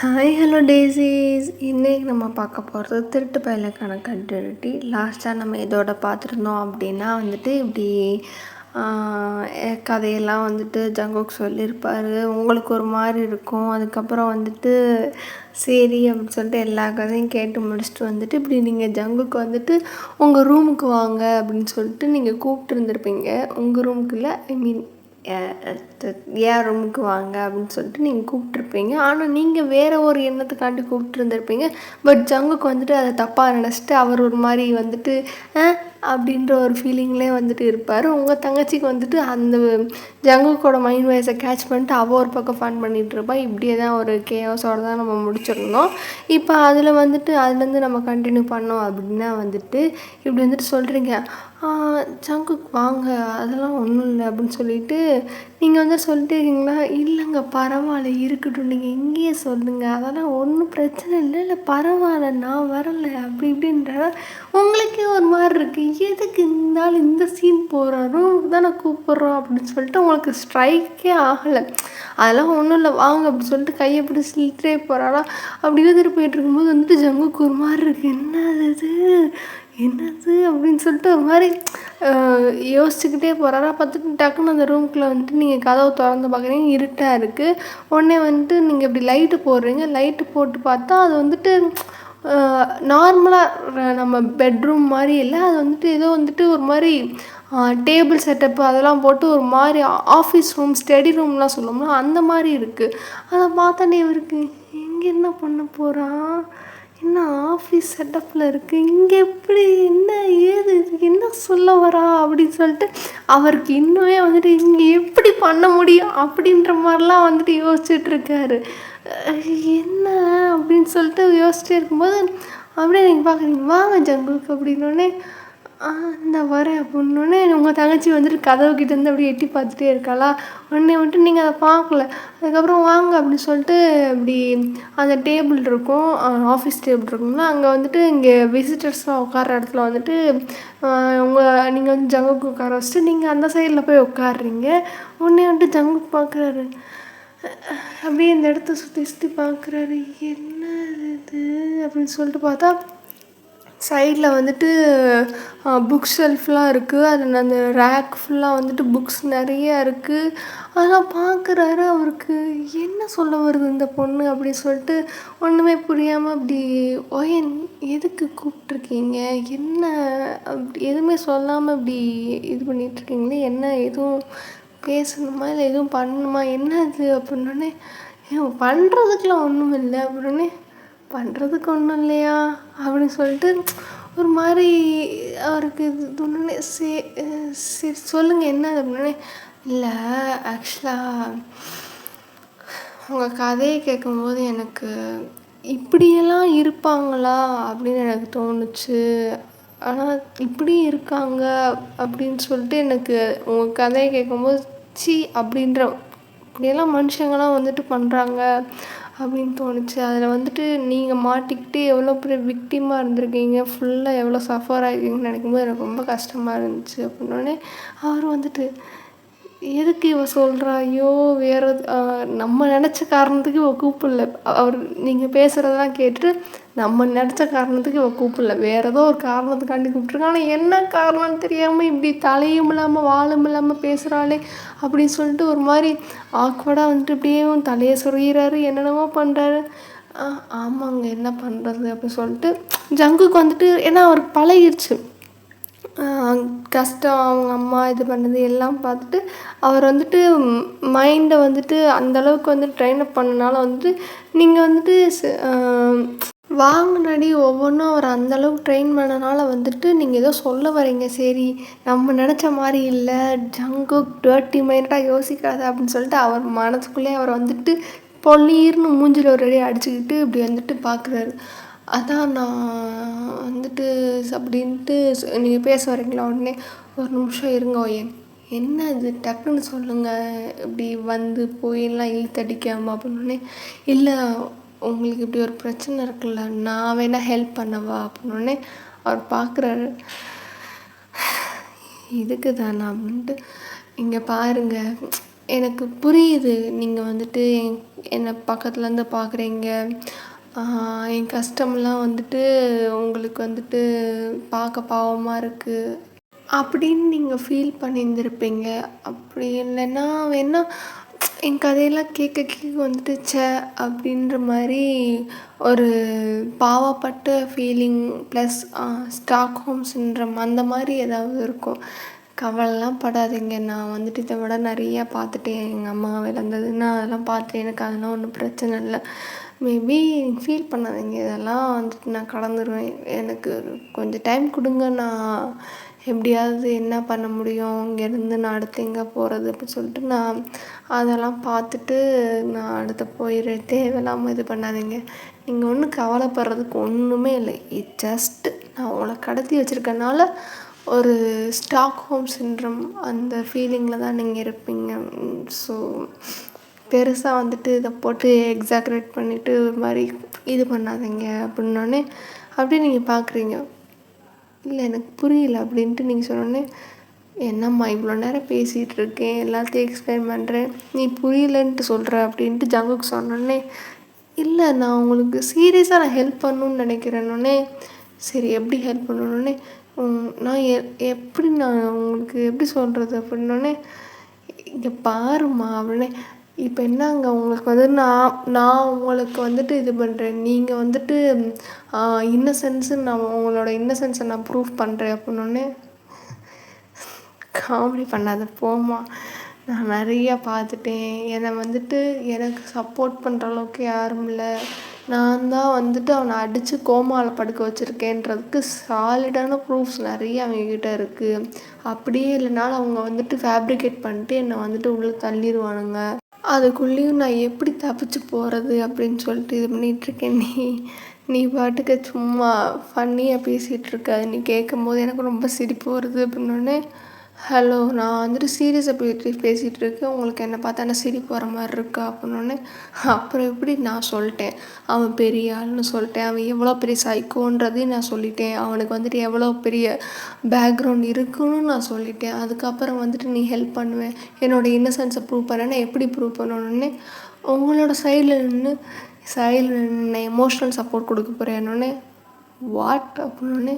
Hi hello டேஸீஸ். இன்றைக்கி நம்ம பார்க்க போகிறது திருட்டு பயலுக்கான கண்டினியூட்டி. லாஸ்ட்டாக நம்ம இதோட பார்த்துருந்தோம் அப்படின்னா இப்படி கதையெல்லாம் ஜங்குக் சொல்லியிருப்பார். உங்களுக்கு ஒரு மாதிரி இருக்கும். அதுக்கப்புறம் சரி அப்படின்னு சொல்லிட்டு எல்லா கதையும் கேட்டு முடிச்சுட்டு இப்படி நீங்கள் ஜங்குக்கு உங்கள் ரூமுக்கு வாங்க அப்படின்னு சொல்லிட்டு நீங்கள் கூப்பிட்டு உங்கள் ரூமுக்கு இல்லை, ஐ மீன் ஏன் ரூமுக்கு வாங்க அப்படின்னு சொல்லிட்டு நீங்கள் கூப்பிட்ருப்பீங்க. ஆனால் நீங்கள் வேறு ஒரு எண்ணத்துக்காண்டி கூப்பிட்ருந்துருப்பீங்க. பட் ஜங்குக்கு அதை தப்பாக நினச்சிட்டு அவர் ஒரு மாதிரி அப்படின்ற ஒரு ஃபீலிங்லேயே இருப்பார். உங்கள் தங்கச்சிக்கு அந்த ஜங்குக்கோட மைண்ட் வாய்ஸை கேட்ச் பண்ணிட்டு அவள் ஒரு பக்கம் ஃபன் பண்ணிகிட்ருப்பா. இப்படியே தான் ஒரு கேஸோடு தான் நம்ம முடிச்சிருந்தோம். இப்போ அதில் அதுலேருந்து நம்ம கண்டினியூ பண்ணோம் அப்படின்னா இப்படி சொல்கிறீங்க, ஜங்குக்கு வாங்க, அதெல்லாம் ஒன்றும் இல்லை அப்படின்னு சொல்லிட்டு நீங்கள் சொல்லிட்டு இருக்கீங்களா? இல்லைங்க, பரவாயில்ல, இருக்கட்டும், நீங்கள் இங்கேயே சொல்லுங்கள், அதெல்லாம் ஒன்றும் பிரச்சனை இல்லை, இல்லை பரவாயில்ல, நான் வரலை அப்படி இப்படின்ற உங்களுக்கே ஒரு மாதிரி இருக்குது. எதுக்கு இருந்தாலும் இந்த சீன் போகிறாரோ தான் நான் கூப்பிட்றோம் அப்படின்னு சொல்லிட்டு உங்களுக்கு ஸ்ட்ரைக்கே ஆகலை. அதெல்லாம் ஒன்றும் இல்லை, வாங்க அப்படின்னு சொல்லிட்டு கையை பிடிச்சி இழுத்துட்டே போகிறாரா. அப்படி எழுதிட்டு போயிட்டு இருக்கும்போது ஜங்குக்கு ஒரு மாதிரி இருக்குது. என்னது அப்படின்னு சொல்லிட்டு ஒரு மாதிரி யோசிச்சுக்கிட்டே போகிறாரா. பார்த்துட்டு டக்குன்னு அந்த ரூம்குள்ளே நீங்கள் கதவை திறந்து பார்க்குறீங்க, இருட்டாக இருக்குது. உடனே நீங்கள் இப்படி லைட்டு போடுறீங்க. லைட்டு போட்டு பார்த்தா அது நார்மலாக நம்ம பெட்ரூம் மாதிரி இல்லை. அது ஏதோ ஒரு மாதிரி டேபிள் செட்டப்பு அதெல்லாம் போட்டு ஒரு மாதிரி ஆஃபீஸ் ரூம், ஸ்டடி ரூம்லாம் சொல்லுவோம்னா அந்த மாதிரி இருக்குது. அதை பார்த்தானே இவருக்கு, இங்கே என்ன பண்ண போகிறான், என்ன ஆஃபீஸ் செட்டப்பில் இருக்குது, இங்கே எப்படி, என்ன ஏது, என்ன சொல்ல வரா அப்படின்னு சொல்லிட்டு அவருக்கு இன்னுமே இங்கே எப்படி பண்ண முடியும் அப்படின்ற மாதிரிலாம் யோசிச்சுட்ருக்காரு. என்ன அப்படின்னு சொல்லிட்டு யோசிச்சுட்டே இருக்கும்போது அப்படியே நீங்கள் பார்க்குறீங்க, வாங்க ஜங்குக்கு அப்படின்னோடனே இந்த வரேன் அப்படின்னோடனே உங்கள் தங்கச்சி கதவுக்கிட்டேருந்து அப்படியே எட்டி பார்த்துட்டே இருக்காளா. உடனே நீங்கள் அதை பார்க்கல. அதுக்கப்புறம் வாங்க அப்படின்னு சொல்லிட்டு இப்படி அந்த டேபிள் இருக்கும், ஆஃபீஸ் டேபிள் இருக்குங்களா, அங்கே இங்கே விசிட்டர்ஸ்லாம் உட்கார இடத்துல நீங்கள் ஜங்குக்கு உட்கார வச்சுட்டு நீங்கள் அந்த சைடில் போய் உட்காடுறீங்க. உடனே ஜங்குக்கு பார்க்குறாரு, அப்படியே இந்த இடத்த சுற்றி சுற்றி பார்க்குறாரு. என்ன இது அப்படின்னு சொல்லிட்டு பார்த்தா சைடில் புக் ஷெல்ஃப்லாம் இருக்குது. அதில் அந்த ரேக் ஃபுல்லாக புக்ஸ் நிறையா இருக்குது. அதெல்லாம் பார்க்குறாரு. அவருக்கு என்ன சொல்ல வருது இந்த பொண்ணு அப்படின்னு சொல்லிட்டு ஒன்றுமே புரியாமல் அப்படி எதுக்கு கூப்பிட்ருக்கீங்க, என்ன அப்படி எதுவுமே சொல்லாமல் இப்படி இது பண்ணிகிட்ருக்கீங்களே, என்ன எதுவும் பேசணுமா இல்லை எதுவும் பண்ணணுமா, என்ன இது அப்படின்னோடனே பண்ணுறதுக்கெலாம் ஒன்றும் இல்லை அப்படின்னே, பண்ணுறதுக்கு ஒன்றும் இல்லையா அப்படின்னு சொல்லிட்டு ஒரு மாதிரி அவருக்கு இது ஒன்றுனே சரி சொல்லுங்கள் என்ன அப்படின்னே, இல்லை ஆக்சுவலாக உங்கள் கதையை கேட்கும்போது எனக்கு இப்படியெல்லாம் இருப்பாங்களா அப்படின்னு எனக்கு தோணுச்சு. ஆனால் இப்படி இருக்காங்க அப்படின்னு சொல்லிட்டு எனக்கு உங்கள் கதையை கேட்கும்போது அப்படின்ற இப்படியெல்லாம் மனுஷங்களாம் பண்ணுறாங்க அப்படின்னு தோணுச்சு. அதில் நீங்கள் மாட்டிக்கிட்டு எவ்வளோ பெரிய விக்டிமாக இருந்திருக்கீங்க, ஃபுல்லாக எவ்வளோ சஃபர் ஆகிருக்கீங்கன்னு நினைக்கும்போது எனக்கு ரொம்ப கஷ்டமாக இருந்துச்சு அப்படின்னோடனே அவர் எதுக்கு இவ சொல்கிறா, ஐயோ வேறு நம்ம நினச்ச காரணத்துக்கு இவ கூப்பிடல, அவர் நீங்கள் பேசுகிறதெல்லாம் கேட்டுட்டு நம்ம நினச்ச காரணத்துக்கு இவ கூப்பிடல, வேறு ஏதோ ஒரு காரணத்துக்காண்டி கூப்பிட்ருக்காங்க. ஆனால் என்ன காரணம்னு தெரியாமல் இப்படி தலையும் இல்லாமல் வாழும் இல்லாமல் பேசுகிறாளே அப்படின்னு சொல்லிட்டு ஒரு மாதிரி ஆக்வர்டாக இப்படியே தலையை சொருகிறாரு, என்னென்னமோ பண்ணுறாரு. ஆமாங்க, என்ன பண்ணுறது அப்படின்னு சொல்லிட்டு ஜங்குக்கு ஏன்னா அவருக்கு பழகிருச்சு. கஷ்டம், அவங்க அம்மா இது பண்ணது எல்லாம் பார்த்துட்டு அவர் மைண்டை அந்தளவுக்கு ட்ரெயின் அப் பண்ணனால நீங்கள் வாங்கினடி ஒவ்வொன்றும் அவர் அந்தளவுக்கு ட்ரெயின் பண்ணனால நீங்கள் ஏதோ சொல்ல வரீங்க, சரி நம்ம நினச்ச மாதிரி இல்லை, ஜங்குக் டர்ட்டி மைண்டாக யோசிக்காத அப்படின்னு சொல்லிட்டு அவர் மனசுக்குள்ளே அவர் பொல்லீர்னு மூஞ்சில் ஒரு அடி அடிச்சுக்கிட்டு இப்படி பார்க்குறாரு. அதான் நான் அப்படின்ட்டு நீங்கள் பேச வரீங்களா, உடனே ஒரு நிமிஷம் இருங்க என்ன இது டக்குன்னு சொல்லுங்கள், இப்படி போயெல்லாம் இழுத்தடிக்காமல் அப்படின்னே, இல்லை உங்களுக்கு இப்படி ஒரு பிரச்சனை இருக்குல்ல, நான் வேணால் ஹெல்ப் பண்ணவா அப்படின்னே அவர் பார்க்குறாரு. இதுக்கு தானா அப்படின்ட்டு, இங்கே பாருங்கள், எனக்கு புரியுது. நீங்கள் வந்துட்டு என்னை பக்கத்துலேருந்து பார்க்குறீங்க. என் கஷ்டம்லாம் வந்துட்டு உங்களுக்கு வந்துட்டு பார்க்க பாவமாக இருக்குது அப்படின்னு நீங்கள் ஃபீல் பண்ணியிருந்திருப்பீங்க. அப்படி இல்லைன்னா வேணா என் கதையெல்லாம் கேட்க கேட்க வந்துட்டு அப்படின்ற மாதிரி ஒரு பாவப்பட்ட ஃபீலிங் ப்ளஸ் ஸ்டாக்ஹோம் சிண்ட்ரோம் அந்த மாதிரி ஏதாவது இருக்கும். கவலைலாம் படாதீங்க. நான் வந்துட்டு இதை விட நிறையா பார்த்துட்டேன். எங்கள் அம்மா இழந்ததுன்னா அதெல்லாம் பார்த்துட்டேன். எனக்கு அதெல்லாம் ஒன்றும் பிரச்சனை இல்லை. மேபி ஃபீல் பண்ணாதீங்க. இதெல்லாம் வந்துட்டு நான் கடந்துருவேன். எனக்கு கொஞ்சம் டைம் கொடுங்க. நான் எப்படியாவது என்ன பண்ண முடியும், இங்கேருந்து நான் அடுத்து எங்கே போகிறது அப்படின்னு சொல்லிட்டு நான் அதெல்லாம் பார்த்துட்டு நான் அடுத்து போயிடுறேன். தேவையில்லாமல் இது பண்ணாதீங்க. நீங்கள் ஒன்றும் கவலைப்படுறதுக்கு ஒன்றுமே இல்லை. ஜஸ்ட்டு நான் உங்களை கடத்தி வச்சுருக்கனால ஒரு ஸ்டாக்ஹோம் சிண்ட்ரோம் அந்த ஃபீலிங்கில் தான் நீங்கள் இருப்பீங்க. ஸோ பெருசாக வந்துட்டு இதை போட்டு எக்ஸாக்ரேட் பண்ணிவிட்டு ஒரு மாதிரி இது பண்ணாதீங்க அப்படின்னோடனே அப்படியே நீங்கள் பார்க்குறீங்க. இல்லை எனக்கு புரியல அப்படின்ட்டு நீங்கள் சொன்னோடனே, என்னம்மா இவ்வளோ நேரம் பேசிகிட்டு இருக்கேன், எல்லாத்தையும் எக்ஸ்பிளைன் பண்ணுறேன், நீ புரியலன்ட்டு சொல்கிற அப்படின்ட்டு ஜங்குக்கு சொன்னோடனே, இல்லை நான் உங்களுக்கு சீரியஸாக நான் ஹெல்ப் பண்ணணுன்னு நினைக்கிறேன்னொடனே, சரி எப்படி ஹெல்ப் பண்ணணுன்னே, நான் எப்படி நான் உங்களுக்கு எப்படி சொல்கிறது அப்படின்னோடனே, இங்கே பாருமா அப்படின்னே, இப்போ என்னங்க உங்களுக்கு வந்து நான் உங்களுக்கு வந்துட்டு இது பண்ணுறேன், நீங்கள் வந்துட்டு இன்னசென்ஸு நான் உங்களோட இன்னசென்ஸை நான் ப்ரூவ் பண்ணுறேன் அப்படின்னோடனே, காமெடி பண்ணாத போம்மா, நான் நிறையா பார்த்துட்டேன். என்னை வந்துட்டு எனக்கு சப்போர்ட் பண்ணுற அளவுக்கு யாரும் இல்லை. நான் தான் வந்துட்டு அவனை அடித்து கோமாவில் படுக்க வச்சுருக்கேன்றதுக்கு சாலிடான ப்ரூஃப்ஸ் நிறைய அவங்கக்கிட்ட இருக்குது. அப்படியே இல்லைனாலும் அவங்க வந்துட்டு ஃபேப்ரிகேட் பண்ணிட்டு என்னை வந்துட்டு உள்ளே தள்ளிடுவானுங்க. அதுக்குள்ளேயும் நான் எப்படி தப்பிச்சு போகிறது அப்படின்னு சொல்லிட்டு இது பண்ணிகிட்ருக்கேன். நீ பாட்டுக்கு சும்மா ஃபன்னியாக பேசிகிட்ருக்க. நீ கேட்கும்போது எனக்கு ரொம்ப சிரிப்பு வருது அப்படின்னோடனே, ஹலோ நான் வந்துட்டு சீரியஸாக பேசிகிட்டு இருக்கேன், உங்களுக்கு என்னை பார்த்தா என்ன சிரிப்பு வர மாதிரி இருக்கா அப்படின்னோடனே, அப்புறம் எப்படி நான் சொல்லிட்டேன் அவன் பெரிய ஆள்னு சொல்லிட்டேன், அவன் எவ்வளோ பெரிய சைக்கோன்றதையும் நான் சொல்லிட்டேன், அவனுக்கு வந்துட்டு எவ்வளோ பெரிய பேக்ரவுண்ட் இருக்குன்னு நான் சொல்லிட்டேன். அதுக்கப்புறம் வந்துட்டு நீ ஹெல்ப் பண்ணுவேன், என்னோடய இன்னசென்ஸை ப்ரூவ் பண்ணேன்னா எப்படி ப்ரூவ் பண்ணணுன்னே உங்களோட சைடில் நின்று எமோஷ்னல் சப்போர்ட் கொடுக்க போகிறேன்னொடனே, வாட் அப்படின்னோடனே,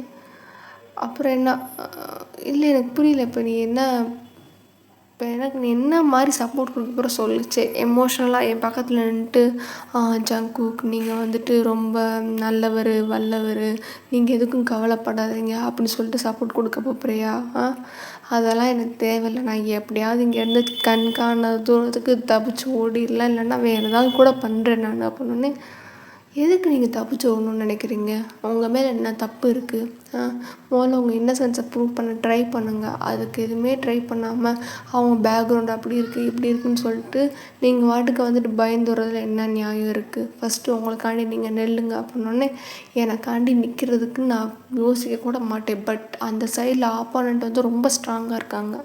அப்புறம் என்ன, இல்லை எனக்கு புரியல. இப்போ எனக்கு நீ என்ன மாதிரி சப்போர்ட் கொடுக்க போகிற சொல்லிச்சு. எமோஷ்னலாக என் பக்கத்தில் நின்றுட்டு, ஜங்குக் நீங்கள் வந்துட்டு ரொம்ப நல்லவர் வல்லவர், நீங்கள் எதுக்கும் கவலைப்படாதீங்க அப்படின்னு சொல்லிட்டு சப்போர்ட் கொடுக்க போகிறியா? அதெல்லாம் எனக்கு தேவையில்லை. நான் எப்படியாவது இங்கேருந்து கண்காண தூரத்துக்கு தப்பிச்சு ஓடிடலாம், இல்லைன்னா வேறு ஏதாவது கூட பண்ணுறேன் நான் அப்படின்னே. எதுக்கு நீங்கள் தப்பிச்சு ஓடணும்னு நினைக்கிறீங்க? உங்கள் மேலே என்ன தப்பு இருக்குது? முதல்ல உங்கள் இன்னசென்ஸை ப்ரூவ் பண்ண ட்ரை பண்ணுங்கள். அதுக்கு எதுவுமே ட்ரை பண்ணாமல் அவங்க பேக்ரவுண்ட் அப்படி இருக்குது இப்படி இருக்குதுன்னு சொல்லிட்டு நீங்கள் வாட்டுக்கு வந்துட்டு பயந்துறதுல என்ன நியாயம் இருக்குது? ஃபஸ்ட்டு உங்களுக்காண்டி நீங்கள் நெல்லுங்க அப்படின்னோடனே, எனக்காண்டி நிற்கிறதுக்கு நான் யோசிக்க கூட மாட்டேன். பட் அந்த சைடில் ஆப்போனண்ட் வந்து ரொம்ப ஸ்ட்ராங்காக இருக்காங்க.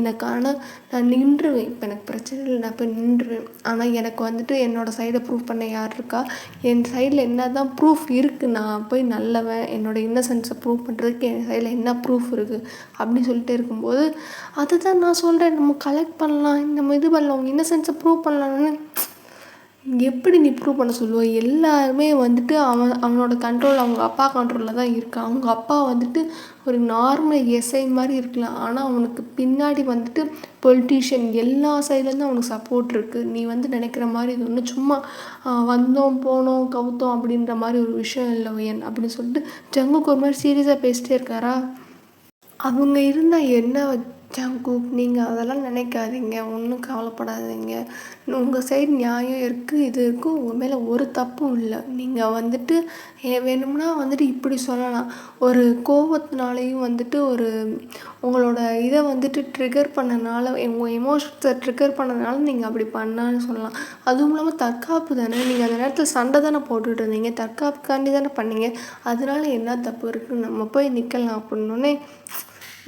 எனக்கான நான் நின்றுவேன். இப்போ எனக்கு பிரச்சனை இல்லை, நான் போய் நின்றுவேன். ஆனால் எனக்கு வந்துட்டு என்னோடய சைடை ப்ரூவ் பண்ண யார் இருக்கா? என் சைடில் என்ன தான் ப்ரூஃப் இருக்குது, நான் போய் நல்லவன் என்னோடய இன்னசென்ஸை ப்ரூவ் பண்ணுறதுக்கு என் சைடில் என்ன ப்ரூஃப் இருக்குது அப்படின்னு சொல்லிட்டு இருக்கும்போது, அதுதான் நான் சொல்கிறேன், நம்ம கலெக்ட் பண்ணலாம், நம்ம இது பண்ணலாம், உங்கள் இன்னசென்ஸை ப்ரூவ் பண்ணலான்னு. எப்படி நீ ப்ரூவ் பண்ண சொல்லுவோம்? எல்லாருமே வந்துட்டு அவனோட கண்ட்ரோல் அவங்க அப்பா கண்ட்ரோலில் தான் இருக்கான். அவங்க அப்பா வந்துட்டு ஒரு நார்மல் எஸ்ஐ மாதிரி இருக்கலாம், ஆனால் அவனுக்கு பின்னாடி வந்துட்டு பொலிட்டீஷியன் எல்லா சைட்லேருந்து அவனுக்கு சப்போர்ட் இருக்குது. நீ வந்து நினைக்கிற மாதிரி இது ஒன்று சும்மா வந்தோம் போனோம் கவுத்தோம் அப்படின்ற மாதிரி ஒரு விஷயம் இல்லை ஒயன் அப்படின்னு சொல்லிட்டு ஜங்குக்கு ஒரு மாதிரி சீரியஸாக பேசிட்டே இருக்காரா. அவங்க இருந்தால் என்ன ஜங்குக், நீங்கள் அதெல்லாம் நினைக்காதீங்க, ஒன்றும் கவலைப்படாதீங்க. உங்கள் சைடு நியாயம் இருக்குது, இது இருக்குது, உங்கள் மேலே ஒரு தப்பும் இல்லை. நீங்கள் வந்துட்டு வேணும்னா வந்துட்டு இப்படி சொல்லலாம், ஒரு கோபத்தினாலேயும் வந்துட்டு ஒரு உங்களோட இதை வந்துட்டு ட்ரிகர் பண்ணனால, உங்கள் எமோஷன்ஸை ட்ரிகர் பண்ணதுனால நீங்கள் அப்படி பண்ணான்னு சொல்லலாம். அதுவும் இல்லாமல் தற்காப்பு தானே, நீங்கள் அந்த நேரத்தில் சண்டை தானே போட்டுட்டு இருந்தீங்க, தற்காப்புக்காண்டி தானே பண்ணீங்க, அதனால என்ன தப்பு இருக்குது, நம்ம போய் நிற்கலாம் அப்படின்னோடனே,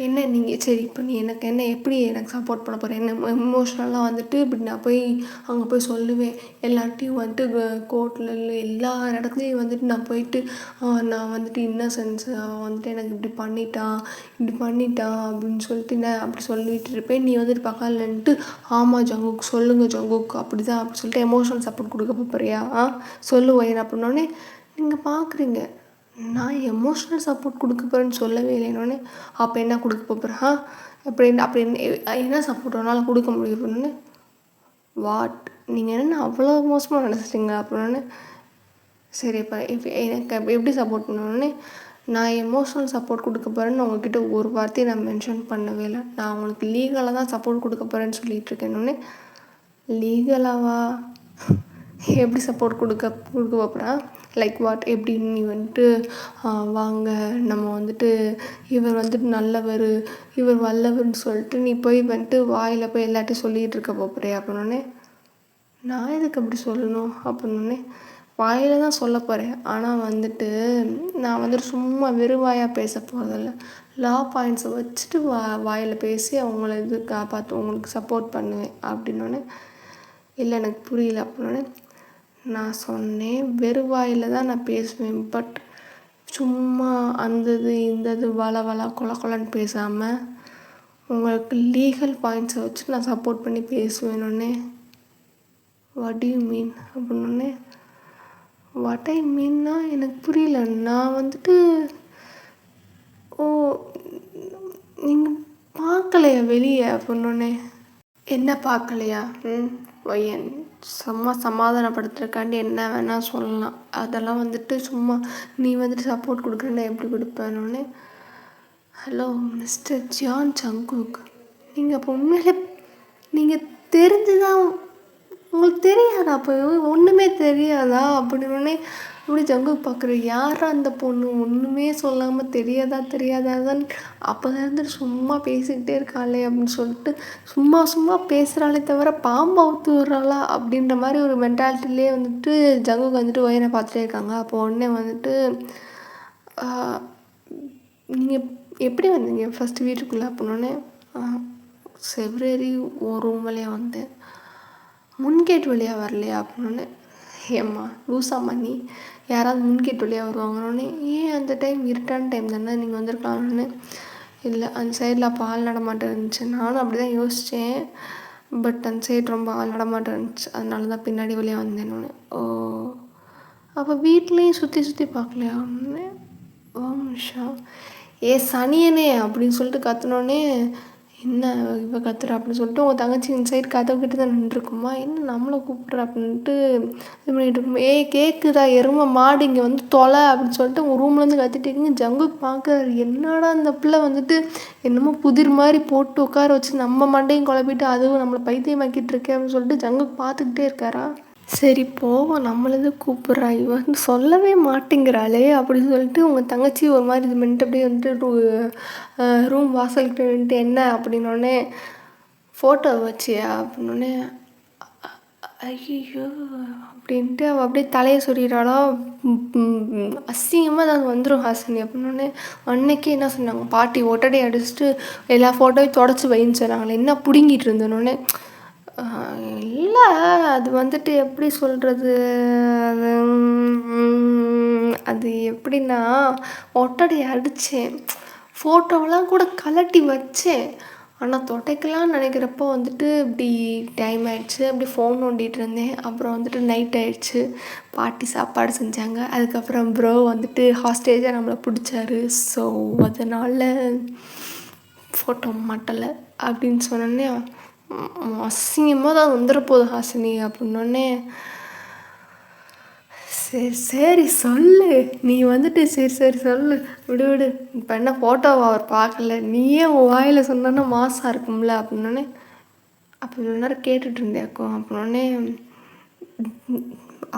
என்ன நீங்கள் சரி இப்போ நீ எனக்கு எப்படி எனக்கு சப்போர்ட் பண்ண போகிற? என்ன எமோஷ்னலாக வந்துட்டு இப்படி நான் போய் அங்கே போய் சொல்லுவேன் எல்லார்ட்டையும் வந்துட்டு கோர்ட்டில் எல்லா இடத்துலையும் வந்துட்டு நான் போயிட்டு நான் வந்துட்டு இன்னசென்ஸ் அவன் வந்துட்டு எனக்கு இப்படி பண்ணிட்டான் அப்படின்னு சொல்லிட்டு நான் அப்படி சொல்லிட்டு இருப்பேன். நீ வந்துட்டு பக்கத்தில் நின்றுட்டு ஆமாம் ஜங்குக் சொல்லுங்கள் ஜங்குக் அப்படி சொல்லிட்டு எமோஷனல் சப்போர்ட் கொடுக்க போறியா? சொல்லுவேன் அப்படின்னோடனே நீங்கள் பார்க்குறீங்க நான் எமோஷ்னல் சப்போர்ட் கொடுக்க போகிறேன்னு சொல்லவே இல்லைன்னொன்னே அப்போ என்ன கொடுக்க போகிறேன்? அப்படி என்ன சப்போர்ட் வேணாலும் கொடுக்க முடியும் அப்படின்னு. வாட் நீங்கள் என்ன அவ்வளோ மோசமாக நினச்சிட்டிங்களா அப்படின்னோடனே சரி இப்போ எனக்கு எப்படி சப்போர்ட் பண்ணணுன்னே நான் எமோஷ்னல் சப்போர்ட் கொடுக்க போகிறேன்னு உங்ககிட்ட ஒரு வார்த்தையை நான் மென்ஷன் பண்ணவே இல்லை. நான் உங்களுக்கு லீகலாக தான் சப்போர்ட் கொடுக்க போகிறேன்னு சொல்லிகிட்ருக்கேன்னொன்னே லீகலாவா எப்படி சப்போர்ட் கொடுக்க போகிறேன்? லைக் வாட் எப்படின்னு நீ வந்துட்டு வாங்க நம்ம வந்துட்டு இவர் வந்துட்டு நல்லவர் இவர் வல்லவர்னு சொல்லிட்டு நீ போய் வந்துட்டு வாயில் போய் எல்லாத்தையும் சொல்லிகிட்டு இருக்க போறியா அப்படின்னோடனே நான் எதுக்கு அப்படி சொல்லணும் அப்படின்னோடனே வாயில் தான் சொல்ல போகிறேன். ஆனால் வந்துட்டு நான் வந்துட்டு சும்மா வெறுவாயாக பேச போகிறதில்ல. லா பாயிண்ட்ஸை வச்சுட்டு வாயில் பேசி அவங்கள காப்பாற்று உங்களுக்கு சப்போர்ட் பண்ணுவேன் அப்படின்னோடனே இல்லை எனக்கு புரியல அப்படின்னோடனே நான் சொன்னேன் வெறுவாயில் தான் நான் பேசுவேன். பட் சும்மா இந்த வள கொலன்னு பேசாமல் உங்களுக்கு லீகல் பாயிண்ட்ஸை வச்சு நான் சப்போர்ட் பண்ணி பேசுவேன்னொன்னே வாட் டு யூ மீன் அப்படின்னோடனே வாட் ஐ மீன்னா எனக்கு புரியல. நான் வந்துட்டு நீங்கள் பார்க்கலையா வெளியே அப்படின்னோடனே என்ன பார்க்கலையா? ஒய்யன் சும்மா சமாதானப்படுத்துறதுக்காண்டி என்ன வேணால் சொல்லலாம். அதெல்லாம் வந்துட்டு சும்மா நீ வந்துட்டு சப்போர்ட் கொடுக்குறேன்னா எப்படி கொடுப்பேன்னொன்னே ஹலோ மிஸ்டர் ஜான் ஜங்குக் நீங்கள் அப்போ உண்மையிலே நீங்கள் தெரிஞ்சுதான் உங்களுக்கு தெரியாதா? அப்போ ஒன்றுமே தெரியாதா அப்படின்னோடனே அப்படி ஜங்குக் பார்க்குற யாரா அந்த பொண்ணு ஒன்றுமே சொல்லாமல் தெரியாதான்னு அப்போதான் சும்மா பேசிக்கிட்டே இருக்காளே அப்படின்னு சொல்லிட்டு சும்மா பேசுகிறாளே தவிர பாம்பை அவுத்து விடுறாளா அப்படின்ற மாதிரி ஒரு மென்டாலிட்டிலே வந்துட்டு ஜங்குக் வந்துட்டு ஒயனை பார்த்துட்டே இருக்காங்க. அப்போ உடனே வந்துட்டு நீங்கள் எப்படி வந்தீங்க ஃபஸ்ட்டு வீட்டுக்குள்ளே அப்படின்னோடனே செவ்ரேரி ஒரு ரூம் வழியாக வந்தேன். முன்கேட் வழியாக வரலையா அப்படின்னோடனே ஏம்மா லூசாம்மா நீ யாராவது முன்கேட் வழியாக வருவாங்கன்னொடனே ஏன் அந்த டைம் இருட்டான டைம் தானே நீங்கள் வந்திருக்கலாம்னு. இல்லை அந்த சைடில் அப்போ ஆள் நடமாட்டம் இருந்துச்சு. நானும் அப்படி தான் யோசித்தேன். பட் அந்த சைடு ரொம்ப ஆள் நடமாட்டம் இருந்துச்சு. அதனால தான் பின்னாடி வழியாக வந்தேன்னு. ஓ அப்போ வீட்லேயும் சுற்றி பார்க்கலையா ஒன்று? ஓ நிமிஷம் சனியனே அப்படின்னு சொல்லிட்டு கற்றுனோடனே என்ன இவ கத்துற அப்படின்னு சொல்லிட்டு உங்கள் தங்கச்சி இந்த சைடு கதவு கிட்ட தான் நின்றுருக்குமா என்ன நம்மளை கூப்பிட்ற அப்படின்ட்டு இது பண்ணிகிட்டு இருக்குமா கேட்குதா எருமை மாடு இங்கே வந்து தொலை அப்படின்னு சொல்லிட்டு உங்கள் ரூம்லேருந்து கத்திட்டு இருக்கீங்க. ஜங்குக் பார்க்குறாரு என்னடா அந்த பிள்ளை வந்துட்டு என்னமோ புதிர் மாதிரி போட்டு உட்கார வச்சு நம்ம மண்டையும் குழப்பிட்டு அதுவும் நம்மளை பைத்தியமாக்கிட்டு இருக்கேன் அப்படின்னு சொல்லிட்டு ஜங்குக் பார்த்துக்கிட்டே இருக்காரா. சரி போவோம் நம்மளது கூப்பிட்றா இவன் சொல்லவே மாட்டேங்கிறாளே அப்படின்னு சொல்லிட்டு உங்கள் தங்கச்சி ஒரு மாதிரி இது பண்ணிட்டு அப்படியே வந்துட்டு ரூம் வாசல்கிட்ட வந்துட்டு என்ன அப்படின்னோடனே ஃபோட்டோ வச்சியா அப்படின்னோடனே ஐயோ அப்படின்ட்டு அவள் அப்படியே தலையை சொல்லிடுறாளா. அசிங்கமாக அது வந்துடும் ஹாசினி அப்படின்னோடனே அன்னைக்கு என்ன சொன்னாங்க பாட்டி ஒட்டடை அடிச்சுட்டு எல்லா ஃபோட்டோவையும் தொடச்சி வைன்னு சொன்னாங்களே என்ன பிடுங்கிட்டு இருந்தோன்னே இல்லை அது வந்துட்டு எப்படி சொல்கிறது அது எப்படின்னா ஒட்டடையை அடித்தேன் ஃபோட்டோவெல்லாம் கூட கலட்டி வச்சேன். ஆனால் தொடைக்கலாம்னு நினைக்கிறப்போ வந்துட்டு இப்படி டைம் ஆகிடுச்சு. அப்படி ஃபோன் நோண்டிகிட்டு இருந்தேன். அப்புறம் வந்துட்டு நைட் ஆகிடுச்சு. பாட்டி சாப்பாடு செஞ்சாங்க. அதுக்கப்புறம் ப்ரோ வந்துட்டு ஹாஸ்டேஜாக நம்மளை பிடிச்சாரு. ஸோ அதனால் ஃபோட்டோ மாட்டலை அப்படின்னு சொன்னோன்னே அசிங்கமாக தான் வந்துட போகுது ஹாசினி அப்படின்னோடனே சரி சொல்லு நீ வந்துட்டு சரி சொல்லு விடு இப்போ என்ன ஃபோட்டோவை அவர் பார்க்கல நீயே உன் வாயில் சொன்னா மாசாக இருக்கும்ல அப்படின்னோடனே அப்போ இவ்வளோ நேரம் கேட்டுட்டு இருந்தேக்கும் அப்படின்னோடனே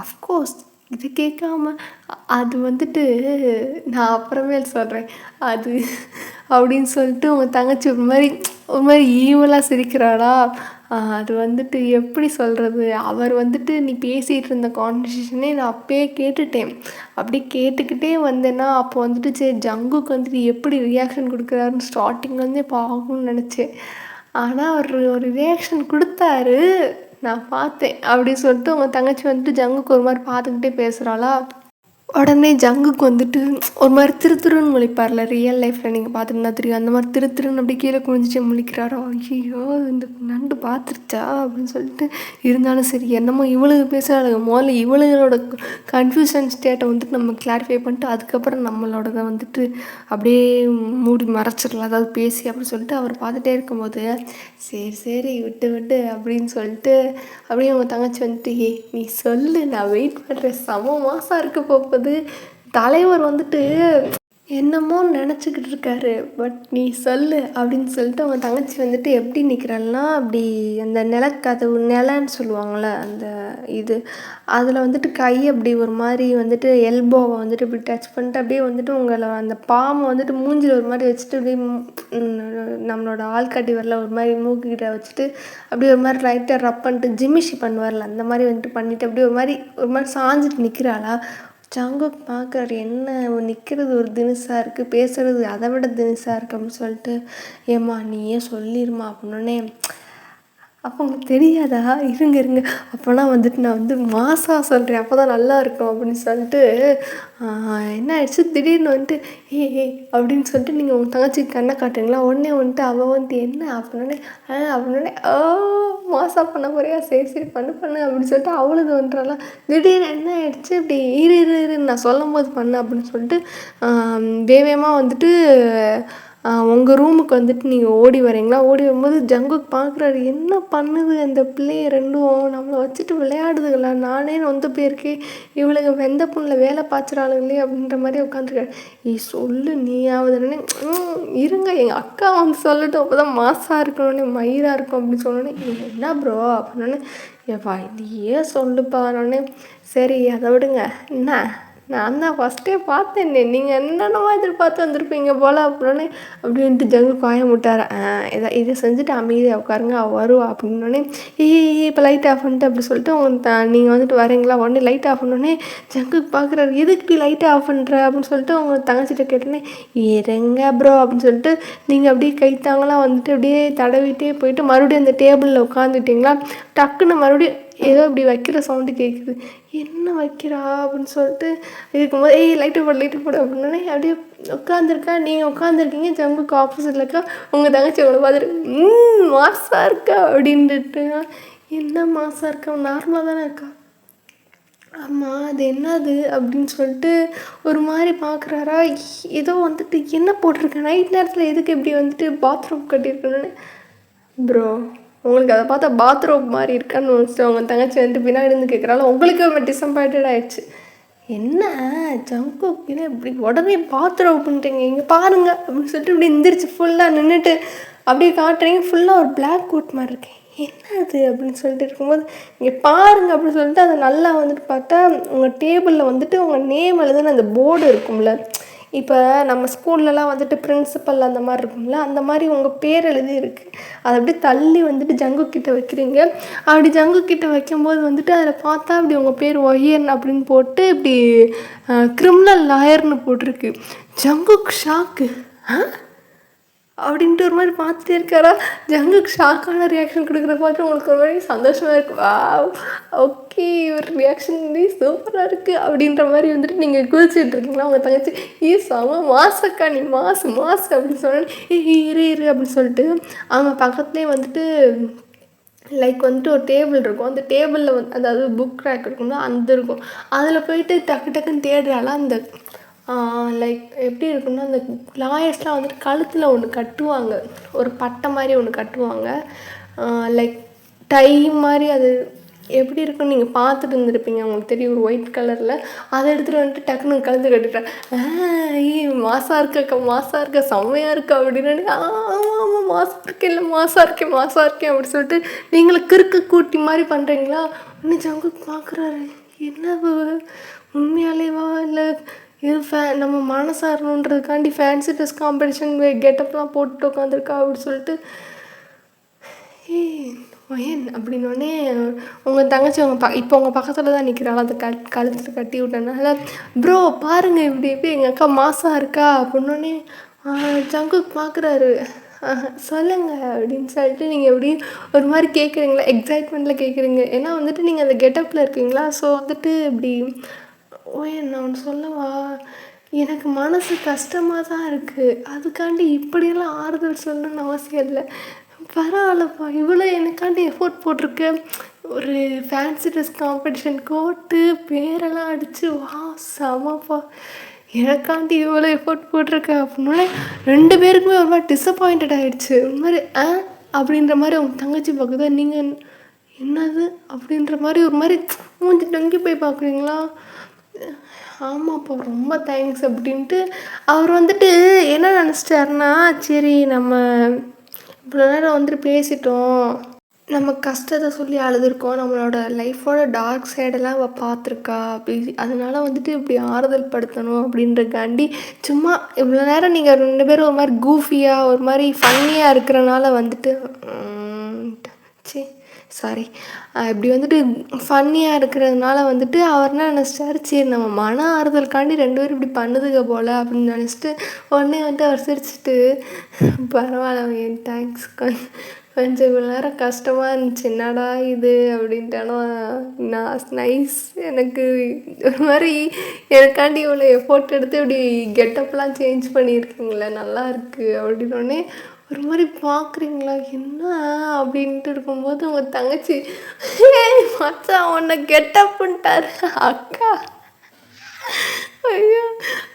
அஃப்கோர்ஸ் இது கேட்காம அது வந்துட்டு நான் அப்புறமேல் சொல்கிறேன் அது அப்படின்னு சொல்லிட்டு உங்கள் தங்கச்சி ஒரு மாதிரி ஈவலாக சிரிக்கிறாளா. அது வந்துட்டு எப்படி சொல்கிறது, அவர் வந்துட்டு நீ பேசிகிட்டு இருந்த கான்வர்சேஷனே நான் அப்பயே கேட்டுட்டேன். அப்படி கேட்டுக்கிட்டே வந்தேன்னா அப்போ வந்துட்டு சரி ஜங்குக்கு வந்துட்டு எப்படி ரியாக்ஷன் கொடுக்குறாருன்னு ஸ்டார்டிங்லேருந்தே பார்க்கணும்னு நினச்சேன். ஆனால் அவர் ஒரு ரியாக்ஷன் கொடுத்தாரு, நான் பார்த்தேன். அப்படி சொல்லிட்டு உங்கள் தங்கச்சி வந்துட்டு ஜங்குக்கு ஒரு மாதிரி பார்த்துக்கிட்டே பேசுகிறாளா, உடனே ஜங்குக்கு வந்துட்டு ஒரு மாதிரி திருன்னு முழிப்பார்ல, ரியல் லைஃப்பில் நீங்கள் பார்த்துருந்தா தெரியும். அந்த மாதிரி திருன்னு அப்படி கீழே குனிஞ்சிட்டு முழிக்கிறாரோ, ஐயோ இந்த நண்டு பார்த்துருச்சா அப்படின்னு சொல்லிட்டு. இருந்தாலும் சரி என்னமோ இவளுக்கு பேசுகிறாளுங்க, முதல்ல இவளுகளோட கன்ஃபியூஷன் ஸ்டேட்டை வந்துட்டு நம்ம கிளாரிஃபை பண்ணிட்டு அதுக்கப்புறம் நம்மளோடதை வந்துட்டு அப்படியே மூடி மறைச்சிடலாம், அதாவது பேசி அப்படின்னு சொல்லிட்டு அவர் பார்த்துட்டே இருக்கும்போது சரி விட்டு அப்படின்னு சொல்லிட்டு அப்படியே அவங்க தங்கச்சி வந்துட்டு நீ சொல்லு, நான் வெயிட் பண்ணுறேன், செம மாதம் இருக்க போகுது, தலைவர் வந்துட்டு என்னமோ நினச்சிக்கிட்டு இருக்காரு, பட் நீ சொல்லு அப்படின்னு சொல்லிட்டு அவங்க தங்கச்சி வந்துட்டு எப்படி நிற்கிறாள்னா, அப்படி அந்த நிலக்கதவு நிலன்னு சொல்லுவாங்கள்ல அந்த இது, அதில் வந்துட்டு கை அப்படி ஒரு மாதிரி வந்துட்டு எல்போவை வந்துட்டு இப்படி டச் பண்ணிட்டு அப்படியே வந்துட்டு உங்களை அந்த பாம்பை வந்துட்டு மூஞ்சில் ஒரு மாதிரி வச்சுட்டு அப்படியே நம்மளோட ஆள்காட்டி வரல ஒரு மாதிரி மூக்குக்கிட்ட வச்சுட்டு அப்படியே ஒரு மாதிரி ரைட்டாக ரப் பண்ணிட்டு ஜிமிஷி பண்ணுவார்ல அந்த மாதிரி வந்துட்டு பண்ணிவிட்டு அப்படியே ஒரு மாதிரி சாஞ்சிட்டு நிற்கிறாளா. ஜங்குக் பார்க்குறாரு, என்ன நிற்கிறது ஒரு தினுசாக இருக்குது, பேசுகிறது அதை விட தினுசாக இருக்குது அப்படின்னு சொல்லிட்டு, ஏம்மா நீயே சொல்லிடுமா அப்படின்னே. அப்போ உங்களுக்கு தெரியாதா, இருங்க அப்போனா வந்துட்டு நான் வந்து மாசா சொல்கிறேன், அப்போ தான் நல்லா இருக்கும் அப்படின்னு சொல்லிட்டு என்ன ஆயிடுச்சு, திடீர்னு வந்துட்டு ஏய் அப்படின்னு சொல்லிட்டு நீங்கள் உங்கள் தங்கச்சிக்கு கண்ணை காட்டுறீங்களா, உடனே வந்துட்டு அவள் வந்துட்டு என்ன அப்படின்னே அப்படின்னே மாசா பண்ண போறியா, சரி பண்ணு அப்படின்னு சொல்லிட்டு அவளுக்கு வந்துட்டாலாம். திடீர்னு என்ன ஆயிடுச்சு, இப்படி இரு நான் சொல்லும் போது பண்ணு அப்படின்னு சொல்லிட்டு வேகமாக வந்துட்டு உங்கள் ரூமுக்கு வந்துட்டு நீங்கள் ஓடி வரீங்களா. ஓடி வரும்போது ஜங்குக் பார்க்குறாரு, என்ன பண்ணுது அந்த பிள்ளைய ரெண்டும் நம்மளை வச்சுட்டு விளையாடுதுங்களா, நானே வந்து போயிருக்கேன், இவளுக்கு வெந்த புண்ணில் வேலை பாய்ச்சுறாளுங்களே அப்படின்ற மாதிரி உட்காந்துருக்காரு. சொல்லு நீயாவதுன்னு. இருங்க எங்கள் அக்கா வந்து சொல்லட்டும், அப்போ தான் மாசாக இருக்கணுன்னே மயிராக இருக்கும் அப்படின்னு சொன்னோன்னே, என்ன ப்ரோ அப்படின்னோடனே, ஏப்பா நீயே சொல்லுப்பானோடனே, சரி அதை விடுங்க, என்ன நான் தான் ஃபஸ்ட்டே பார்த்தேன், நீங்கள் என்னென்னமோ எதிர்பார்த்து வந்திருப்பீங்க போல் அப்படின்னே. அப்படின்ட்டு ஜங்கு காயமுட்டார். இதை செஞ்சுட்டு அமைதியாக உட்காருங்க, அவள் வருவா அப்படின்னோடனே இப்போ லைட் ஆஃப் பண்ணிட்டு அப்படி சொல்லிட்டு நீங்கள் வந்துட்டு வரீங்களா, உடனே லைட் ஆஃப் பண்ணோடனே ஜங்கு பார்க்குறாரு, எதுக்கு லைட்டை ஆஃப் பண்ணுற அப்படின்னு சொல்லிட்டு அவங்க தங்கச்சிட்ட கேட்டோன்னே, இருங்க ப்ரோ அப்படின்னு சொல்லிட்டு நீங்கள் அப்படியே கைத்தாங்களாம் வந்துட்டு அப்படியே தடவிட்டே போயிட்டு மறுபடியும் அந்த டேபிளில் உட்காந்துட்டிங்களா. டக்குன்னு மறுபடியும் ஏதோ இப்படி வைக்கிற சவுண்டு கேட்குது, என்ன வைக்கிறா அப்படின்னு சொல்லிட்டு இருக்கும்போது லைட்டு போடு அப்படின்னே அப்படியே உட்காந்துருக்கா. நீங்கள் உட்காந்துருக்கீங்க, ஜங்குக்கு ஆப்போசிட்டில் இருக்கா, உங்கள் தங்கச்சி உங்களை பார்த்துட்டு மாசாக இருக்கா அப்படின்ட்டு. என்ன மாசாக இருக்கா, நார்மலாக தானே இருக்கா. ஆமாம் அது என்னது அப்படின்னு சொல்லிட்டு ஒரு மாதிரி பார்க்குறாரா. ஏதோ வந்துட்டு என்ன போட்டிருக்கேன் நைட் நேரத்தில், எதுக்கு இப்படி வந்துட்டு பாத்ரூம் கட்டியிருக்கணுன்னு. ப்ரோ உங்களுக்கு அதை பார்த்தா பாத்ரூம் மாதிரி இருக்கான்னு வச்சுட்டு அவங்க தங்கச்சி வந்துட்டு பின்னாடி இருந்து கேட்குறாலும் உங்களுக்கு டிசப்பாயிண்டட் ஆகிடுச்சு. என்ன ஜங்குக் என்ன இப்படி உடனே பாத்ரூம் பண்ணிட்டீங்க, இங்கே பாருங்கள் அப்படின்னு சொல்லிட்டு இப்படி எந்திரிச்சு ஃபுல்லாக நின்றுட்டு அப்படியே காட்டுறீங்க, ஃபுல்லாக ஒரு பிளாக் கோட் மாதிரி இருக்கேன், என்ன அது அப்படின்னு சொல்லிட்டு இருக்கும்போது இங்கே பாருங்கள் அப்படின்னு சொல்லிட்டு அதை நல்லா வந்துட்டு பார்த்தா உங்கள் டேபிளில் வந்துட்டு உங்கள் நேம் எழுதுன்னு அந்த போர்டு இருக்கும்ல. இப்போ நம்ம ஸ்கூல்லலாம் வந்துட்டு பிரின்சிபல் அந்த மாதிரி இருக்கும்ல, அந்த மாதிரி உங்கள் பேர் எழுதி இருக்குது. அதை அப்படியே தள்ளி வந்துட்டு ஜங்குக்கிட்ட வைக்கிறீங்க. அப்படி ஜங்குக்கிட்ட வைக்கும்போது வந்துட்டு அதில் பார்த்தா அப்படி உங்கள் பேர் ஒய்யன் அப்படின்னு போட்டு இப்படி கிரிமினல் லாயர்னு போட்டிருக்கு. ஜங்குக் ஷாக்கு அப்படின்ட்டு ஒரு மாதிரி பார்த்துட்டே இருக்காரா. ஜங்குக்கு ஷாக்கான ரியாக்ஷன் கொடுக்குற பார்த்து உங்களுக்கு ஒரு மாதிரி சந்தோஷமாக இருக்குது. ஓகே ஒரு ரியாக்ஷன் சூப்பராக இருக்குது அப்படின்ற மாதிரி வந்துட்டு நீங்கள் குதிச்சுட்டு இருக்கீங்களா. உங்கள் தங்கச்சி செம மாசக்கா நீ மாசு அப்படின்னு சொன்னேன். இரு அப்படின்னு சொல்லிட்டு அவங்க பக்கத்துலேயே வந்துட்டு லைக் வந்துட்டு ஒரு டேபிள் இருக்கும். அந்த டேபிளில் வந்து அதாவது புக் ரேக் இருக்கும்னா அந்த இருக்கும். அதில் போயிட்டு டக்குன்னு தேடுறாலாம். அந்த லைக் எப்படி இருக்குன்னா அந்த லாயர்ஸ்லாம் வந்துட்டு கழுத்தில் ஒன்று கட்டுவாங்க, ஒரு பட்டை மாதிரி ஒன்று கட்டுவாங்க, லைக் டை மாதிரி. அது எப்படி இருக்குன்னு நீங்கள் பார்த்துட்டு இருந்துருப்பீங்க, உங்களுக்கு தெரியும், ஒரு ஒயிட் கலரில். அதை எடுத்துகிட்டு வந்துட்டு டக்குன்னு கழுத்து கட்டிட்டேன். மாசாக இருக்க செம்மையாக இருக்கா அப்படின்னு. ஆமாம் மாசாக இருக்கேன், இல்லை மாசாக இருக்கேன் அப்படி சொல்லிட்டு நீங்களும் கிறுக்கு கூட்டி மாதிரி பண்ணுறீங்களா. இன்னும் ஜங்கு பார்க்குறாரு, என்னது உண்மையாலேவா இல்லை இது நம்ம மனசாரணுன்றதுக்காண்டி ஃபேன்சி ட்ரெஸ் காம்படிஷன் கெட்டப்லாம் போட்டு உட்காந்துருக்கா அப்படின்னு சொல்லிட்டு ஏன் அப்படின்னோடனே உங்கள் தங்கச்சி இப்போ உங்கள் பக்கத்தில் தான் நிற்கிறாள். அதை கழுத்தில் கட்டி விட்டனால ப்ரோ பாருங்கள் இப்படி எப்படி எங்கள் அக்கா மாசாக இருக்கா அப்படின்னோடனே ஜங்குக் பார்க்குறாரு. சொல்லுங்க அப்படின்னு சொல்லிட்டு நீங்கள் எப்படி ஒரு மாதிரி கேட்குறீங்களா, எக்ஸைட்மெண்ட்டில் கேட்குறீங்க. ஏன்னா வந்துட்டு நீங்கள் அந்த கெட்டப்பில் இருக்கீங்களா. ஸோ வந்துட்டு இப்படி நான் ஒன்று சொல்லவா, எனக்கு மனசு கஷ்டமாக தான் இருக்குது. அதுக்காண்டி இப்படியெல்லாம் ஆறுதல் சொல்லணும்னு அவசியம் இல்லை. பரவாயில்லப்பா, இவ்வளோ எனக்காண்டி எஃபோர்ட் போட்டிருக்கு. ஒரு ஃபேன்சி ட்ரெஸ் காம்படிஷன் கோட்டு பேரெல்லாம் அடித்து வா செமப்பா, எனக்காண்டி இவ்வளோ எஃபோர்ட் போட்டிருக்க அப்படின்னாலே 2 பேருக்குமே ஒரு மாதிரி டிஸப்பாயிண்டட் ஆகிடுச்சு. ஒரு மாதிரி அப்படின்ற மாதிரி அவங்க தங்கச்சி பார்க்குதா, நீங்கள் என்னது அப்படின்ற மாதிரி ஒரு மாதிரி மூஞ்சி தொங்கி போய் பார்க்குறீங்களா. ஆமாப்பா ரொம்ப தேங்க்ஸ் அப்படின்ட்டு அவர் வந்துட்டு என்ன நினச்சிட்டாருன்னா, சரி நம்ம இவ்வளோ நேரம் வந்துட்டு பேசிட்டோம், நம்ம கஷ்டத்தை சொல்லி அழுதுருக்கோம், நம்மளோட லைஃபோட டார்க் சைடெல்லாம் அவள் பார்த்துருக்கா, அப்படி அதனால வந்துட்டு இப்படி ஆறுதல் படுத்தணும் அப்படின்றக்காண்டி சும்மா இவ்வளோ நேரம் நீங்கள் 2 பேரும் ஒரு மாதிரி கூஃபியாக ஒரு மாதிரி ஃபன்னியாக இருக்கிறனால வந்துட்டு சாரி இப்படி வந்துட்டு ஃபன்னியாக இருக்கிறதுனால வந்துட்டு அவர் என்ன நினச்சிட்டாரு, சரி நம்ம மன ஆறுதலுக்காண்டி 2 பேரும் இப்படி பண்ணுதுங்க போல் அப்படின்னு நினச்சிட்டு உடனே வந்துட்டு அவர் சிரிச்சிட்டு பரவாயில்ல என் தேங்க்ஸ், கொஞ்சம் இவ்வளோ நேரம் கஷ்டமாக இருந்துச்சு என்னடா இது அப்படின்ட்டானோ நான் நைஸ், எனக்கு ஒரு மாதிரி எனக்காண்டி இவ்வளோ எஃபோர்ட் எடுத்து இப்படி கெட்டப்லாம் சேஞ்ச் பண்ணியிருக்கீங்களே நல்லா இருக்குது அப்படின்னோடனே ஒரு மாதிரி பார்க்குறீங்களா என்ன அப்படின்ட்டு இருக்கும்போது உங்கள் தங்கச்சி மச்சான் உன்னை கெட்டப்புன்ட்டாரு. அக்கா ஐயோ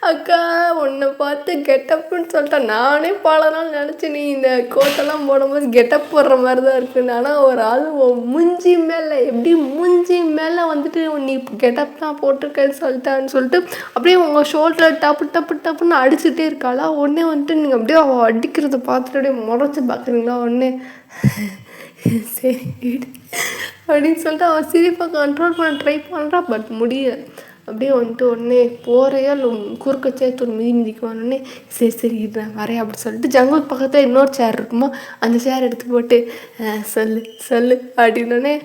அக்கா உன்னை பார்த்து கெட்டப்புன்னு சொல்லிட்டா. நானே பல நாள் நினச்சேன் நீ இந்த கோட்டெல்லாம் போடும்போது கெட்டப் போடுற மாதிரி தான் இருக்குன்னு. ஆனால் ஒரு ஆள் மூஞ்சி மேலே எப்படி மூஞ்சி மேலே வந்துட்டு நீ கெட்டப் தான் போட்டிருக்கேன்னு சொல்லிட்டான்னு சொல்லிட்டு அப்படியே உங்கள் ஷோல்டரில் டப்பு டப்பு டப்புன்னு அடிச்சுட்டே இருக்காளா. உடனே வந்துட்டு நீங்கள் அப்படியே அவள் அடிக்கிறத பார்த்துட்டு அப்படியே முறைச்சி பார்க்குறீங்களா. உடனே சரி அப்படின்னு சொல்லிட்டு அவள் சிரிப்பை கண்ட்ரோல் பண்ண ட்ரை பண்ணுறா. பட் முடியல. அப்படியே வந்துட்டு உடனே போகிறையா இல்லை குறுக்க சேர்த்து ஒரு மிதிக்குவானே. சரி நான் வரேன் அப்படின்னு சொல்லிட்டு ஜங்குக்கு பக்கத்தில் இன்னொரு சேர் இருக்குமோ அந்த சேர் எடுத்து போட்டு சொல்லு அப்படின்னோடனே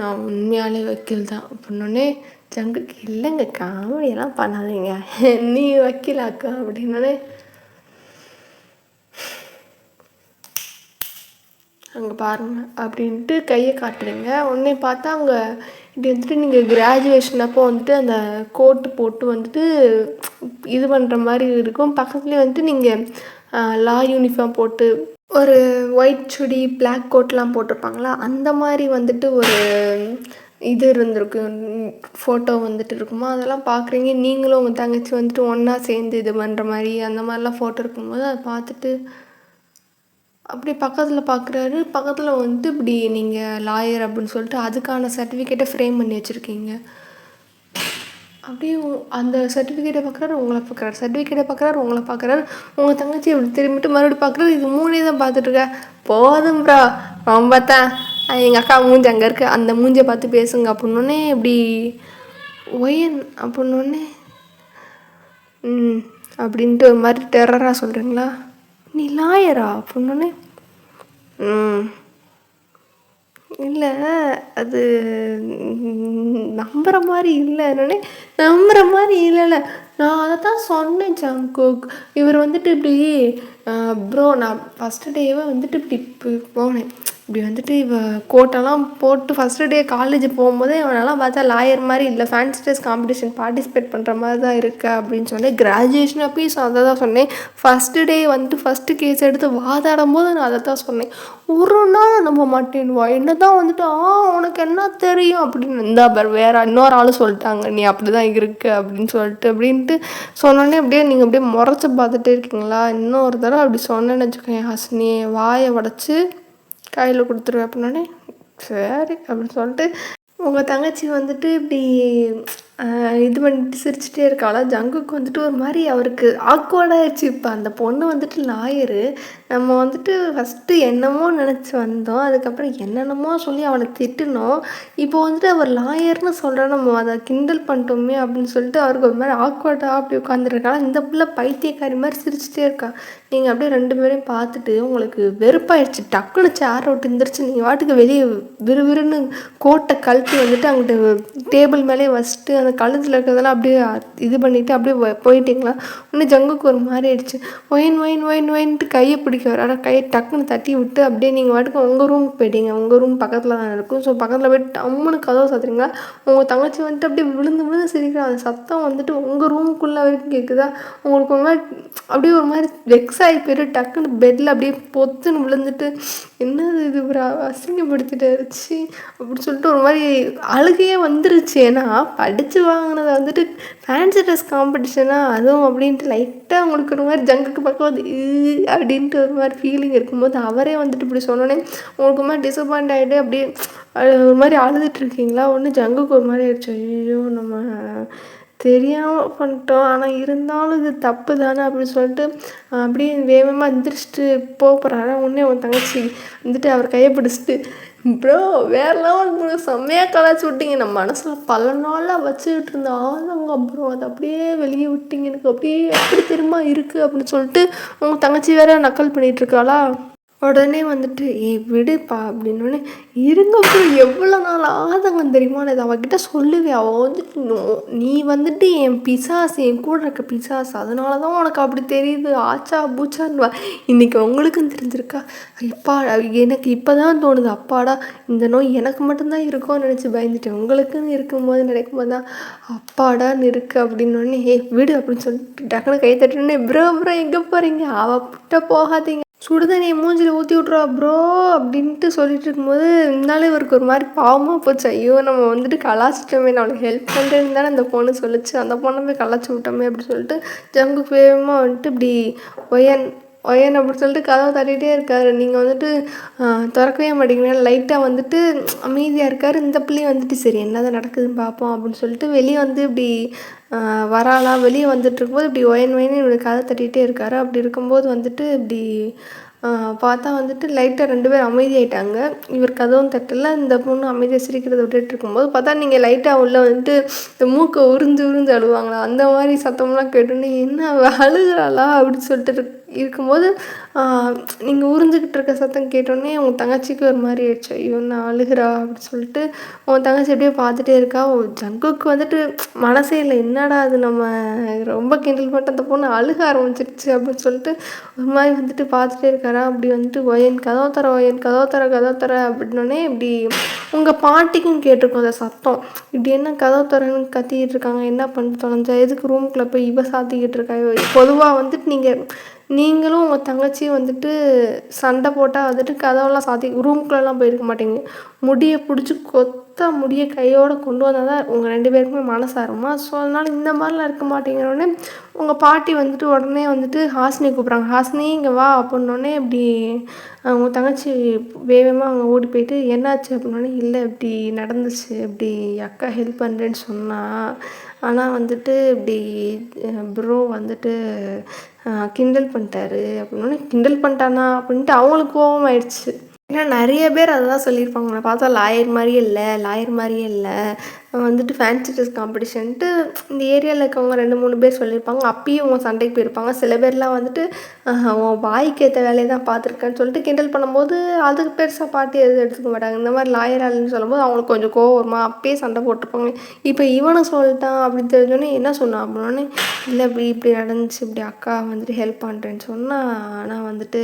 நான் உண்மையாலே வக்கீல் தான் அப்படின்னோடனே ஜங்குக்கு இல்லைங்க காமெடியெல்லாம் பண்ணாதீங்க நீ வக்கீலாக்கா அப்படின்னோடனே அங்கே பாருங்கள் அப்படின்ட்டு கையை காட்டுறீங்க. உடனே பார்த்தா அங்கே இப்படி வந்துட்டு நீங்கள் கிராஜுவேஷன் அப்போ வந்துட்டு அந்த கோட்டு போட்டு வந்துட்டு இது பண்ணுற மாதிரி இருக்கும். பக்கத்துலேயே வந்துட்டு நீங்கள் லா யூனிஃபார்ம் போட்டு ஒரு ஒயிட் சுடி பிளாக் கோட்லாம் போட்டிருப்பாங்களா அந்த மாதிரி வந்துட்டு ஒரு இது இருந்திருக்கும், ஃபோட்டோ வந்துட்டு இருக்குமா. அதெல்லாம் பார்க்குறீங்க. நீங்களும் உங்கள் தங்கச்சி வந்துட்டு ஒன்றா சேர்ந்து இது பண்ணுற மாதிரி அந்த மாதிரிலாம் ஃபோட்டோ இருக்கும்போது அதை பார்த்துட்டு அப்படி பக்கத்தில் பார்க்குறாரு. பக்கத்தில் வந்துட்டு இப்படி நீங்கள் லாயர் அப்படின்னு சொல்லிட்டு அதுக்கான சர்டிஃபிகேட்டை ஃப்ரேம் பண்ணி வச்சுருக்கீங்க. அப்படியே அந்த சர்டிஃபிகேட்டை பார்க்குறாரு, உங்களை பார்க்குறாரு, சர்டிஃபிகேட்டை பார்க்குறாரு, உங்களை பார்க்குறாரு. உங்கள் தங்கச்சி இப்படி திரும்பிட்டு மறுபடியும் பார்க்குறாரு. இது 3 தான் பார்த்துட்ருக்க. போதும் ப்ரா ரொம்ப தான், எங்கள் அக்கா மூஞ்சி அங்கே இருக்குது, அந்த மூஞ்சியை பார்த்து பேசுங்க அப்படின்னோடனே இப்படி ஒயன் அப்படின்னோடனே அப்படின்ட்டு ஒரு மாதிரி டெரராக சொல்கிறீங்களா. நீ லாயரா அப்படின்னோடனே இல்லை அது நம்புகிற மாதிரி இல்லை. என்னன்னே நம்புகிற மாதிரி இல்லைல்ல, நான் அதை தான் சொன்னேன் ஜங்குக். இவர் வந்துட்டு இப்படி ப்ரோ நான் ஃபஸ்ட்டு டேவே வந்துட்டு இப்படி போனேன். இப்படி வந்துட்டு இவ கோட்டெல்லாம் போட்டு ஃபஸ்ட்டு டே காலேஜ் போகும்போதே இவனெல்லாம் பார்த்தா லாயர் மாதிரி இல்லை, ஃபேன்சி ட்ரெஸ் காம்படிஷன் பார்ட்டிசிபேட் பண்ணுற மாதிரி தான் இருக்கா அப்படின்னு சொன்னேன். கிராஜுவேஷன் அப்பயும் அதை தான் சொன்னேன். ஃபஸ்ட்டு டே வந்துட்டு ஃபஸ்ட்டு கேஸ் எடுத்து வாதாடும் போது நான் அதை தான் சொன்னேன். ஒரு நாள் நம்ப மாட்டேன்னுவா. என்ன தான் வந்துட்டு உனக்கு என்ன தெரியும் அப்படின்னு இருந்தா வேறு இன்னொரு ஆள் சொல்லிட்டாங்க நீ அப்படி தான் இருக்கு அப்படின்னு சொல்லிட்டு அப்படின்ட்டு சொன்னோன்னே அப்படியே நீங்கள் அப்படியே முறைச்சி பார்த்துட்டே இருக்கீங்களா. இன்னொரு தடவை அப்படி சொன்னேன்னு வச்சுக்கோங்க ஹாசினி வாயை உடச்சி கையில் கொடுத்துருவேன் அப்படின்னோடனே சரி அப்படின்னு சொல்லிட்டு உங்கள் தங்கச்சி வந்துட்டு இப்படி இது பண்ணிட்டு சிரிச்சுட்டே இருக்காளா. ஜங்குக்கு வந்துட்டு ஒரு மாதிரி அவருக்கு ஆக்வர்டாகிடுச்சு. இப்போ அந்த பொண்ணு வந்துட்டு லாயரு, நம்ம வந்துட்டு ஃபஸ்ட்டு என்னமோ நினச்சி வந்தோம், அதுக்கப்புறம் என்னென்னமோ சொல்லி அவளை திட்டினோம், இப்போ வந்துட்டு அவர் லாயர்னு சொல்கிறா, நம்ம அதை கிண்டல் பண்ணிட்டோமே அப்படின்னு சொல்லிட்டு அவருக்கு ஒரு மாதிரி ஆக்வர்டாக அப்படி உட்காந்துருக்காளா. இந்த பிள்ளை பைத்தியக்காரி மாதிரி சிரிச்சுட்டே இருக்கா. நீங்கள் அப்படியே 2 பேரையும் பார்த்துட்டு உங்களுக்கு வெறுப்பாயிடுச்சு. டக்குன்னு சேரை விட்டு எந்திரிச்சு நீங்கள் வாட்டுக்கு வெளியே விறுவிறுன்னு கோட்டை கழட்டி வந்துட்டு அங்கிட்டு டேபிள் மேலே வச்சுட்டு அந்த கழுத்தில் இருக்கிறதெல்லாம் அப்படியே இது பண்ணிவிட்டு அப்படியே போயிட்டீங்களா. இன்னும் ஜங்குக்கு ஒரு மாதிரி ஆயிடுச்சு. ஒயின் ஒயின் ஒயின் ஒயின்ட்டு கையை பிடிக்க வர, ஆனால் கையை டக்குன்னு தட்டி விட்டு அப்படியே நீங்கள் வாட்டுக்கு உங்கள் ரூமுக்கு போயிட்டீங்க. உங்கள் ரூம் பக்கத்தில் தான் இருக்கும். ஸோ பக்கத்தில் போய்ட்டு அம்முன்னு கதவை சாத்துறீங்களா. உங்கள் தங்கச்சி வந்துட்டு அப்படியே விழுந்து விழுந்து சிரிக்கிற அந்த சத்தம் வந்துட்டு உங்கள் ரூமுக்குள்ளே வரைக்கும் கேட்குதா. உங்களுக்கு ஒரு மாதிரி அப்படியே ஒரு மாதிரி வெக்ஸ் ஆகி போயிட்டு டக்குன்னு பெட்டில் அப்படியே பொத்துன்னு விழுந்துட்டு என்னது இது ஒரு அசிங்கப்படுத்திட்டு அப்படின்னு சொல்லிட்டு ஒரு மாதிரி அழுகையே வந்துருச்சு. ஏன்னா படித்து வாங்கினதை வந்துட்டு ஃபேன்சி ட்ரெஸ் காம்படிஷனாக அதுவும் அப்படின்ட்டு லைட்டாக அவங்களுக்கு ஒரு மாதிரி ஜங்குக்கு பக்கம் வந்து அப்படின்ட்டு ஒரு மாதிரி ஃபீலிங் இருக்கும்போது அவரே வந்துட்டு இப்படி சொன்னோன்னே உங்களுக்கு ஒரு மாதிரி டிசப்பாயிண்ட் ஆகிட்டு அப்படியே ஒரு மாதிரி அழுதுட்டுருக்கீங்களா. ஒன்று ஜங்குக்கு ஒரு மாதிரி ஆயிடுச்சு. ஐயோ நம்ம தெரியாமல் பண்ணிட்டோம், ஆனால் இருந்தாலும் இது தப்பு தானே அப்படின்னு சொல்லிட்டு அப்படியே வேகமாக எந்திரிச்சிட்டு போகிறாரு. உடனே உன் தங்கச்சி வந்துட்டு அவர் கையை பிடிச்சிட்டு ப்ரோ வேறு லெவல் செம்மையாக கலாச்சி விட்டீங்க, நம்ம மனசில் பல நாளாக வச்சுக்கிட்டு இருந்த ஆளுங்க ப்ரோ அதை அப்படியே வெளியே விட்டீங்க, எனக்கு அப்படியே எப்படி திரும்ப இருக்குது அப்படின்னு சொல்லிட்டு உங்கள் தங்கச்சி வேற நக்கல் பண்ணிகிட்ருக்காளா. உடனே வந்துட்டு விடுப்பா அப்படின்னோடனே இருங்க அப்புறம் எவ்வளோ நாள் ஆதங்கம் தெரியுமா. நான் அவகிட்ட சொல்லுவேன். அவள் வந்துட்டு நீ வந்துட்டு என் பிசாசு, என் கூட இருக்க பிசாசு, அதனால தான் உனக்கு அப்படி தெரியுது ஆச்சா பூச்சான்வா. இன்றைக்கி உங்களுக்கும் தெரிஞ்சிருக்கா. அப்பா எனக்கு இப்போ தான் தோணுது, அப்பாடா இந்த நோய் எனக்கு மட்டும்தான் இருக்கும்னு நினச்சி பயந்துட்டேன், உங்களுக்குன்னு இருக்கும்போது நினைக்கும்போது தான் அப்பாடான்னு இருக்குது அப்படின்னோடனே விடு அப்படின்னு சொல்லிட்டு டக்குன்னு கை தட்டுனே ப்ரோ எங்கே போகிறீங்க, அவட்ட போகாதீங்க, சுடுதண்ணியை மூஞ்சில் ஊற்றி விட்ருவா ப்ரோ அப்படின்ட்டு சொல்லிட்டு இருக்கும்போது இருந்தாலும் இவருக்கு ஒரு மாதிரி பாவமாக போச்சு. ஐயோ நம்ம வந்துட்டு கலாச்சிட்டோமே, நான் அவளுக்கு ஹெல்ப் பண்ணுறேன்னு தானே அந்த பொண்ணு சொல்லிச்சு, அந்த பொண்ணை போய் கலாச்சி விட்டோமே அப்படின்னு சொல்லிட்டு ஜங்குக்கு வேகமாக வந்துட்டு இப்படி ஒயன் அப்படின்னு சொல்லிட்டு கதவை தட்டிகிட்டே இருக்காரு. நீங்கள் வந்துட்டு திறக்கவே மாட்டேங்கிறீங்க. லைட்டாக வந்துட்டு அமைதியாக இருக்கார். இந்த பிள்ளையும் வந்துட்டு சரி என்னதான் நடக்குதுன்னு பார்ப்போம் அப்படின்னு சொல்லிட்டு வெளியே வந்து இப்படி வராலாம். வெளியே வந்துட்டு இருக்கும்போது இப்படி ஒயன்னு இவரு கதை தட்டிகிட்டே இருக்காரு. அப்படி இருக்கும்போது வந்துட்டு இப்படி பார்த்தா வந்துட்டு லைட்டாக 2 பேர் அமைதியாயிட்டாங்க. இவர் கதவும் தட்டல, இந்த பொண்ணு அமைதியாக சிரிக்கிறத விட்டுட்டு இருக்கும்போது பார்த்தா நீங்கள் லைட்டாக உள்ள வந்துட்டு இந்த மூக்கை உறிஞ்சு அழுவாங்களா அந்த மாதிரி சத்தம்லாம் கேட்டோன்னே என்ன அழுகிறாளா அப்படின்னு சொல்லிட்டு இருக்கும்போது நீங்கள் உறிஞ்சிக்கிட்டு இருக்க சத்தம் கேட்டோடனே உங்கள் தங்கச்சிக்கு ஒரு மாதிரி ஆயிடுச்சு. ஐயோ நான் அழுகிறா அப்படின்னு சொல்லிட்டு உங்கள் தங்கச்சி எப்படியோ பார்த்துட்டே இருக்கா. ஜங்குக்கு வந்துட்டு மனசே இல்லை, என்னடா அது நம்ம ரொம்ப கிண்டல் பண்ணிட்டு அந்த பொண்ணு அழுக ஆரம்பிச்சிருச்சு அப்படின்னு சொல்லிட்டு ஒரு மாதிரி வந்துட்டு பார்த்துட்டே இருக்காரா. அப்படி வந்துட்டு ஒயன் கதவை தர அப்படின்னோடனே இப்படி உங்கள் பாட்டிக்கும் கேட்டிருக்கோம் அந்த சத்தம். இப்படி என்ன கதவை தரன்னு கத்திக்கிட்டு இருக்காங்க, என்ன பண்ணிட்டு தொலைஞ்சா, எதுக்கு ரூமுக்குள்ளே போய் இவ சாத்திக்கிட்டு இருக்கா. பொதுவாக வந்துட்டு நீங்களும் உங்கள் தங்கச்சியும் வந்துட்டு சண்டை போட்டால் வந்துட்டு கதவெல்லாம் சாத்தி ரூம்குள்ளெல்லாம் போயிருக்க மாட்டீங்க. முடியை பிடிச்சி முடியை கையோடு கொண்டு வந்தால் தான் உங்கள் 2 பேருக்குமே மனசாருமா. ஸோ அதனால் இந்த மாதிரிலாம் இருக்க மாட்டேங்கிறோடனே உங்கள் பாட்டி வந்துட்டு உடனே வந்துட்டு ஹாசினியை கூப்பிட்றாங்க. ஹாசினி இங்கே வா அப்படின்னோடனே இப்படி உங்கள் தங்கச்சி வேகமாக அவங்க ஓடி போயிட்டு என்னாச்சு அப்படின்னோடனே இல்லை இப்படி நடந்துச்சு, இப்படி அக்கா ஹெல்ப் பண்ணுறேன்னு சொன்னால், ஆனால் வந்துட்டு இப்படி ப்ரோ வந்துட்டு கிண்டல் பண்ணிட்டாரு அப்படின்னோடனே கிண்டல் பண்ணிட்டானா அப்படின்ட்டு அவங்களுக்கு கோபம் ஆயிடுச்சு. ஏன்னா நிறைய பேர் அதை தான் சொல்லியிருப்பாங்க, நான் பார்த்தா லாயர் மாதிரியே இல்லை வந்துட்டு ஃபேன்சி ட்ரெஸ் காம்படிஷன்ட்டு இந்த ஏரியாவில் இருக்கவங்க 2-3 பேர் சொல்லியிருப்பாங்க. அப்பயும் அவங்க சண்டைக்கு போயிருப்பாங்க. சில பேர்லாம் வந்துட்டு உன் வாய்க்கு ஏற்ற வேலையை தான் பார்த்துருக்கேன்னு சொல்லிட்டு கிண்டல் பண்ணும்போது அதுக்கு பெருசாக பாட்டி எதுவும் எடுத்துக்க மாட்டாங்க. இந்த மாதிரி லாயர் ஆளுன்னு சொல்லும்போது அவங்களுக்கு கொஞ்சம் கோவம் வருமா, அப்பயே சண்டை போட்டிருப்பாங்க. இப்போ இவனை சொல்லிட்டான் அப்படின்னு தெரிஞ்சோடனே என்ன சொன்னான் அப்படின்னோடனே இல்லை இப்படி நடந்துச்சு, இப்படி அக்கா வந்துட்டு ஹெல்ப் பண்ணுறேன்னு சொன்னால், ஆனால் வந்துட்டு